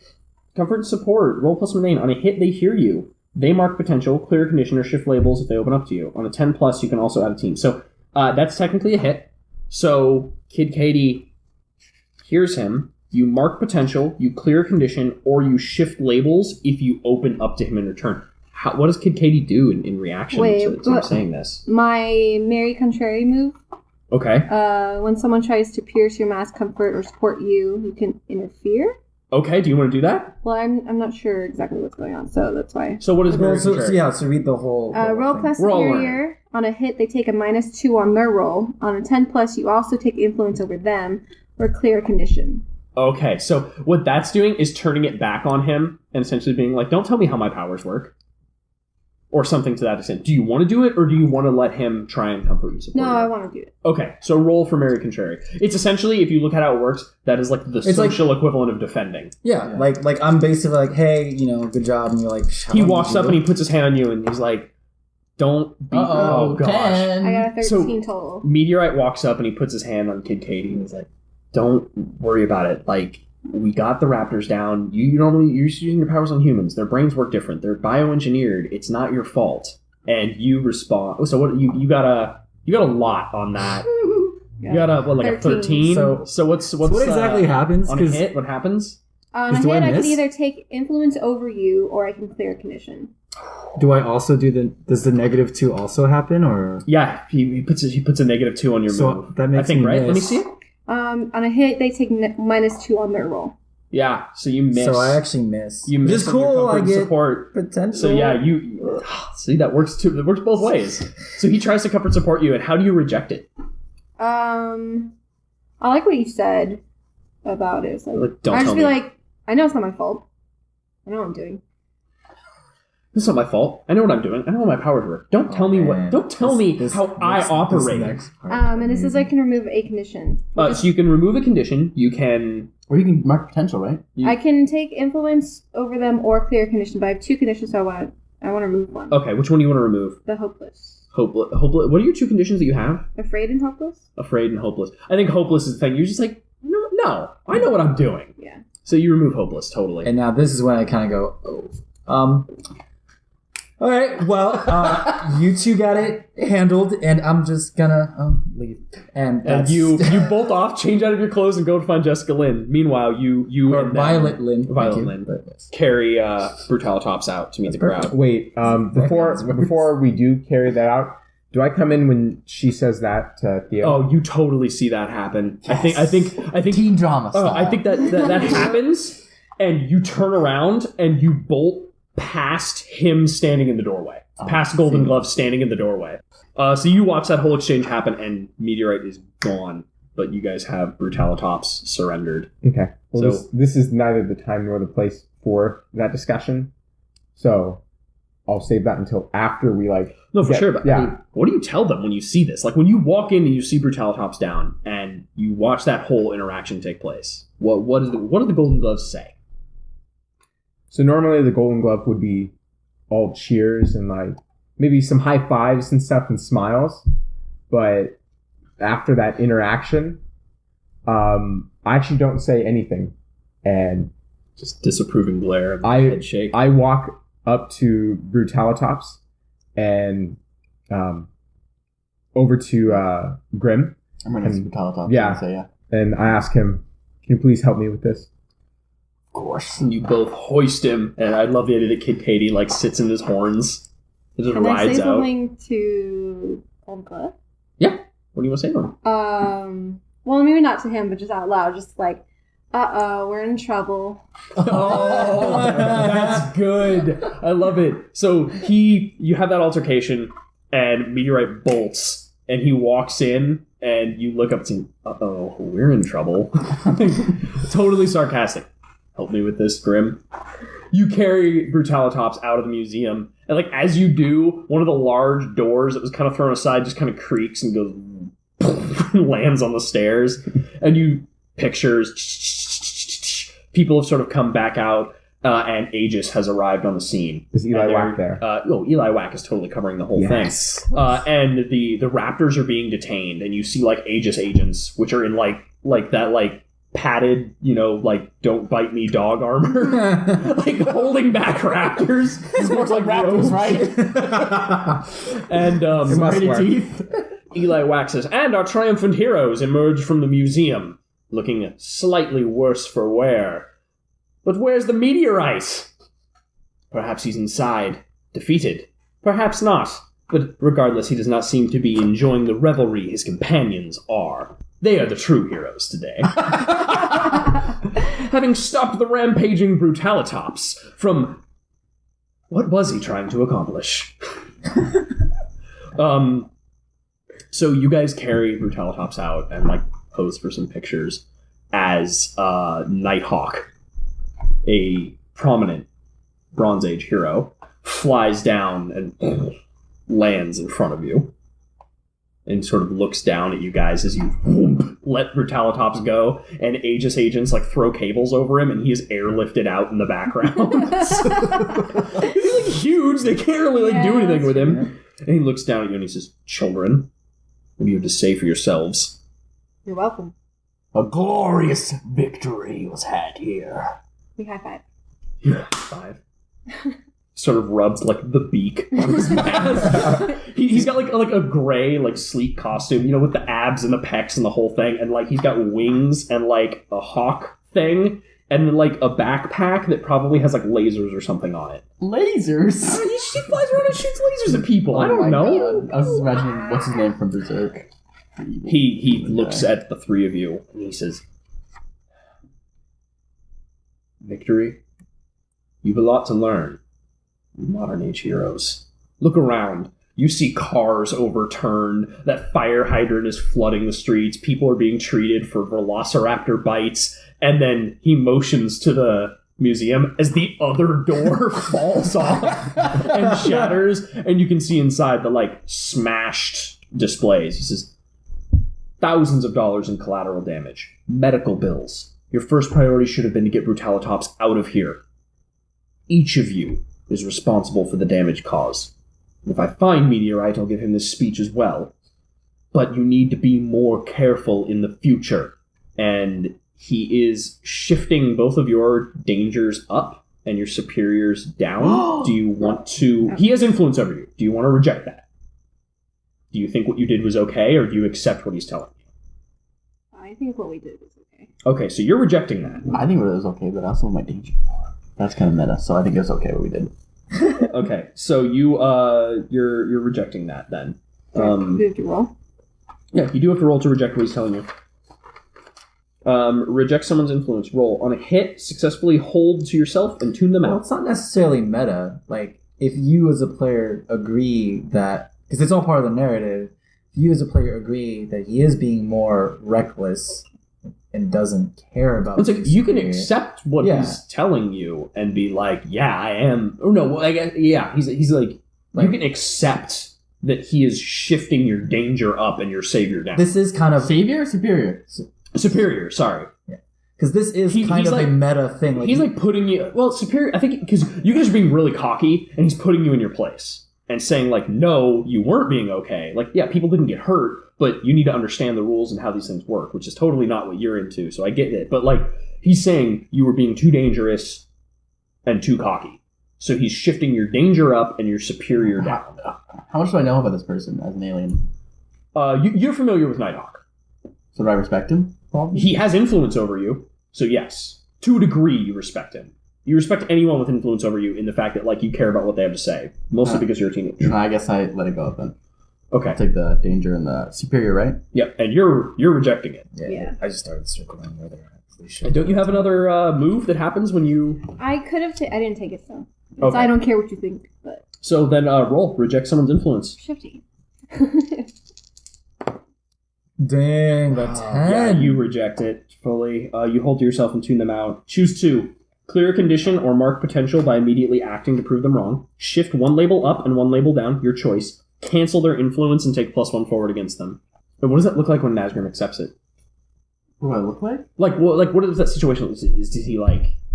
Comfort and support. Roll plus remain. On a hit, they hear you. They mark potential, clear condition, or shift labels if they open up to you. On a 10 plus, you can also add a team. So that's technically a hit. So Kid Katie hears him. You mark potential, you clear condition, or you shift labels if you open up to him in return. What does Kid Katie do in reaction to him saying this? My Mary Contrary move. Okay. When someone tries to pierce your mass comfort or support you, you can interfere. Okay, do you want to do that? Well, I'm not sure exactly what's going on, so that's why. So what is Mary So Contrary? so read the whole Roll thing. plus We're all superior. On a hit, they take a -2 on their roll. On a 10 plus, you also take influence over them or clear condition. Okay, so what that's doing is turning it back on him and essentially being like, don't tell me how my powers work. Or something to that extent. Do you want to do it, or do you want to let him try and comfort you? No, I want to do it. Okay, so roll for Mary Contrary. It's essentially, if you look at how it works, that is like the It's social equivalent of defending. Yeah, like I'm basically like, hey, good job, and you're like, He walks up and he puts his hand on you, and he's like, don't be... Oh, gosh. 10. I got a 13 So- total. Meteorite walks up and he puts his hand on Kid Katie, and he's like, don't worry about it. Like, we got the raptors down. You're using your powers on humans. Their brains work different. They're bioengineered. It's not your fault. And you respond. So what you got a lot on that. You got a 13. So what's what exactly happens? On a hit? What happens? On a Do I hit, I can miss? either take influence over you or I can clear condition. Do I also does the -2 also happen, or? Yeah, he puts a -2 on your So move. that makes I think me right. Let me miss. see it. On a hit, they take -2 on their roll. Yeah, so you miss. So I actually miss. you miss Which is on your cool. comfort I and get support. potential. So yeah, you see that works too. That works both ways. So he tries to comfort support you, and how do you reject it? I like what you said about it. It's like, Don't I tell just me. be like, I know it's not my fault. I know what I'm doing. It's not my fault. I know what I'm doing. I know how my powers work. Don't tell me what. Don't tell me how I operate. And this is I can remove a condition. So you can remove a condition. You can. Or you can mark potential, right? I can take influence over them or clear condition, but I have 2 conditions, so I want to remove one. Okay, which one do you want to remove? The hopeless. Hopeless. What are your 2 conditions that you have? Afraid and hopeless? Afraid and hopeless. I think hopeless is the thing. You're just like, no, I know what I'm doing. Yeah. So you remove hopeless totally. And now this is when I kind of go, oh. All right, well, you two got it handled, and I'm just gonna leave. And that's you bolt off, change out of your clothes, and go to find Jessica Lynn. Meanwhile, you or and Violet Lynn. Violet Thank you. Lynn. But yes. carry Brutalitops out to meet the crowd. Wait, before we do carry that out, do I come in when she says that to Theo? Oh, you totally see that happen. Yes. I think Teen drama style. I think that happens, and you turn around and you bolt past him standing in the doorway, past Golden Glove standing in the doorway. So you watch that whole exchange happen, and Meteorite is gone, but you guys have Brutalitops surrendered. Okay. Well, So- this is neither the time nor the place for that discussion. So I'll save that until after we No, for Yeah, sure. But yeah. I mean, what do you tell them when you see this? Like when you walk in and you see Brutalitops down, and you watch that whole interaction take place. What do the Golden Gloves say? So normally the Golden Glove would be all cheers and maybe some high fives and stuff and smiles. But after that interaction, I actually don't say anything. And Just disapproving glare of the I- head shake. I walk up to Brutalitops and over to Grim. I'm running some Brutalitops. Yeah. So yeah. And I ask him, can you please help me with this? Of course. And you both hoist him, and I love the idea that Kid Katie sits in his horns and just Can I rides say out. something to Old Glove? Yeah. What do you want to say to him? Well, maybe not to him, but just out loud, just like, we're in trouble. Oh, that's good. I love it. So you have that altercation, and Meteorite bolts, and he walks in, and you look up and say, we're in trouble. Totally sarcastic. Help me with this, Grim. You carry Brutalitops out of the museum, and as you do, one of the large doors that was kind of thrown aside just kind of creaks and goes lands on the stairs, and you pictures people have sort of come back out, and Aegis has arrived on the scene. Is Eli And Wack they're- there? Eli Wack is totally covering the whole Yes. thing. And the raptors are being detained, and you see Aegis agents, which are in that padded, like don't bite me dog armor, like holding back raptors. It's more like raptors, right? And must work. teeth. Eli waxes, and our triumphant heroes emerge from the museum, looking slightly worse for wear. But where's the meteorite? Perhaps he's inside, defeated. Perhaps not. But regardless, he does not seem to be enjoying the revelry his companions are. They are the true heroes today. Having stopped the rampaging Brutalitops from... What was he trying to accomplish? So you guys carry Brutalitops out and, pose for some pictures as Nighthawk, a prominent Bronze Age hero, flies down and lands in front of you and sort of looks down at you guys as you let Brutalitops go, and Aegis agents throw cables over him, and he is airlifted out in the background. He's huge, they can't really do anything with him. And he looks down at you and he says, "Children, what do you have to say for yourselves?" You're welcome. A glorious victory was had here. We high five. Yeah, 5. Sort of rubs the beak on his mask. He's got a gray sleek costume, with the abs and the pecs and the whole thing, and he's got wings and a hawk thing, and then a backpack that probably has lasers or something on it. Lasers? He flies around and shoots lasers at people. I don't know. God. I was just imagining what's his name from Berserk. He looks at the three of you and he says, "Victory, you've a lot to learn. Modern age heroes. Look around. You see cars overturned. That fire hydrant is flooding the streets. People are being treated for velociraptor bites." And then he motions to the museum as the other door falls off and shatters. And you can see inside the smashed displays. He says, "Thousands of dollars in collateral damage. Medical bills. Your first priority should have been to get Brutalitops out of here. Each of you is responsible for the damage caused. If I find Meteorite, I'll give him this speech as well. But you need to be more careful in the future." And he is shifting both of your dangers up and your superiors down. Do you want to... He has influence over you. Do you want to reject that? Do you think what you did was okay, or do you accept what he's telling you? I think what we did was okay. Okay, so you're rejecting that. I think it was okay, but I also my danger. That's kind of meta, so I think it's okay what we did. Okay, so you're rejecting that then. Do we have to roll? Yeah, you do have to roll to reject what he's telling you. Reject someone's influence. Roll. On a hit, successfully hold to yourself and tune them Well, out. it's not necessarily meta. If you as a player agree that, because it's all part of the narrative, if you as a player agree that he is being more reckless and doesn't care about It's you can superior- accept what Yeah. he's telling you and be like, "Yeah, I am." Or no, well, I guess, yeah, he's like, you can accept that he is shifting your danger up and your savior down. This is kind of Savior or superior? Superior, sorry. because this is He's kind of like- a meta thing. He's putting you... Well, superior... I think because you guys are being really cocky, and he's putting you in your place. And saying, no, you weren't being okay. Yeah, people didn't get hurt, but you need to understand the rules and how these things work, which is totally not what you're into, so I get it. But, he's saying you were being too dangerous and too cocky. So he's shifting your danger up and your superior down. How much do I know about this person as an alien? You're familiar with Nighthawk. So do I respect him? Probably. He has influence over you, so yes. To a degree, you respect him. You respect anyone with influence over you in the fact that, you care about what they have to say. Mostly because you're a teenager. I guess I let it go then. Okay. I'll take the danger and the superior, right? Yep, and you're rejecting it. Yeah. I just started circling where they're at. They should- And don't you have another move that happens when you... I could have I didn't take it, so. Okay. I don't care what you think, but So then roll. Reject someone's influence. shifty. Dang, the 10. Yeah, you reject it fully. You hold to yourself and tune them out. Choose 2. Clear a condition or mark potential by immediately acting to prove them wrong. Shift one label up and one label down, your choice. Cancel their influence and take +1 forward against them. But what does that look like when Nazgrim accepts it? What do I look like? What is that situation? Is he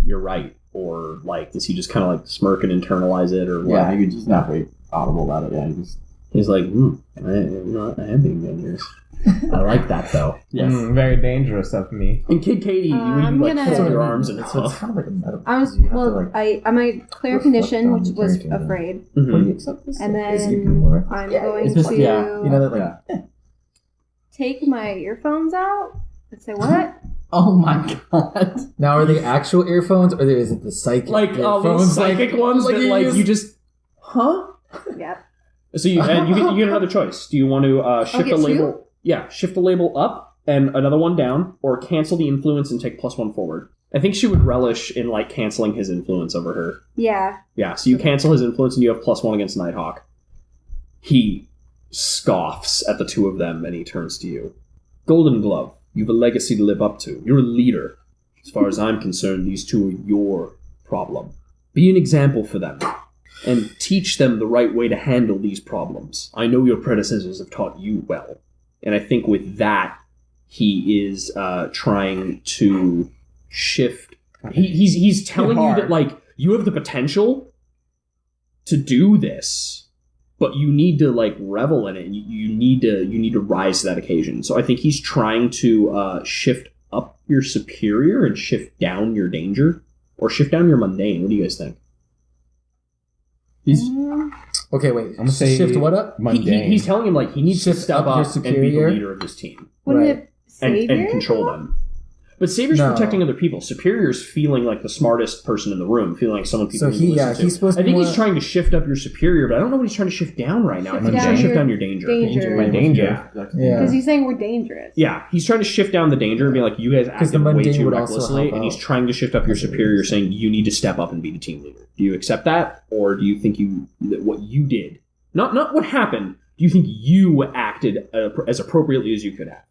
you're right? Or does he just kind of smirk and internalize it? Or what? Yeah, you just not very audible about it. Yeah, you just... He's like, I am being dangerous. I like that though. Yes. Very dangerous of me. And Kid Katie, when I'm you like gonna- fold your arms and So it's huff. kind of like a medical. I was you have to, well. like, I'm a clear reflect condition, on which the was character. afraid, Mhm. Will you accept this? and Like, is it then more? I'm Yeah, going it's to just- yeah, You know that like take my earphones out and say what? Oh my god. now are they actual earphones or is it the psychic Like all earphones? these psychic ones that like you just huh? Yep. So you get another choice. Do you want to shift get a label? two? Yeah, shift the label up and another one down, or cancel the influence and take +1 forward. I think she would relish in like canceling his influence over her. Yeah. Yeah, so you cancel his influence and you have +1 against Nighthawk. He scoffs at the two of them and he turns to you. Golden Glove, you have a legacy to live up to. You're a leader. As far as I'm concerned, these two are your problem. Be an example for them and teach them the right way to handle these problems. I know your predecessors have taught you well. And I think with that, he is trying to shift. He's telling you that like you have the potential to do this, but you need to like revel in it. You need to rise to that occasion. So I think he's trying to shift up your superior and shift down your danger, or shift down your mundane. What do you guys think? Okay, wait. I'm gonna say shift what up? mundane. He's telling him like he needs Shift to step up your up and be the superior? leader of his team Wouldn't Right. it save and control them. But Savior's No. protecting other people. Superior's feeling like the smartest person in the room, feeling like someone people So need to listen to. he's supposed I to think more... he's trying to shift up your superior, but I don't know what he's trying to shift down right now. I think he's trying to shift down your danger. My danger. Yeah. Because he's saying we're dangerous. Yeah, he's trying to shift down the danger and be like, you guys the acted way mundane too would also recklessly, help and he's out. trying to shift up your superior, saying you need to step up and be the team leader. Do you accept that, or do you think that what you did, not what happened, do you think you acted as appropriately as you could have,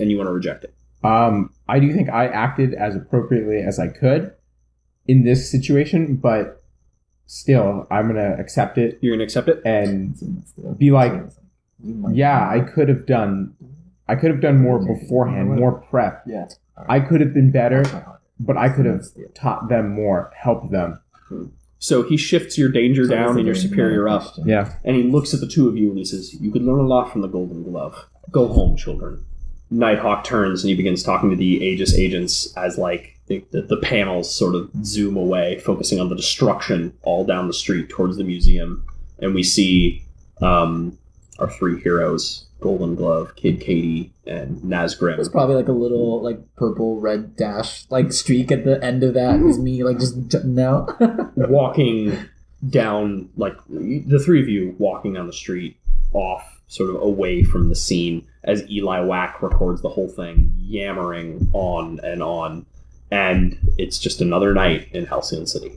and you want to reject it? I do think I acted as appropriately as I could in this situation, but still, I'm gonna accept it You're gonna accept it? and be like, yeah, I could have done more beforehand, more prep. Yeah. I could have been better, but I could have taught them more, helped them. So he shifts your danger So down that's and your a very superior meta up, question. Yeah. and he looks at the two of you and he says, you could learn a lot from the Golden Glove. Go home, children. Nighthawk turns and he begins talking to the Aegis agents as like the panels sort of zoom away, focusing on the destruction all down the street towards the museum. And we see our three heroes, Golden Glove, Kid Katie, and Nazgrim. There's probably like a little like purple red dash like streak at the end of that is me like just jutting out. Walking down, like the three of you walking down the street off sort of away from the scene as Eli Wack records the whole thing, yammering on, and it's just another night in Halcyon City.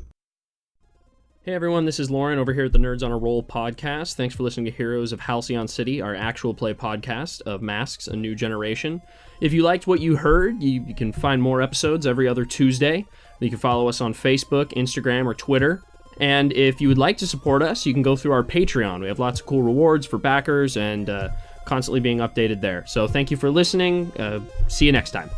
Hey everyone, this is Lauren over here at the Nerds on a Roll podcast. Thanks for listening to Heroes of Halcyon City, our actual play podcast of Masks, A New Generation. If you liked what you heard, you can find more episodes every other Tuesday. You can follow us on Facebook, Instagram, or Twitter. And if you would like to support us, you can go through our Patreon. We have lots of cool rewards for backers and constantly being updated there. So thank you for listening. See you next time.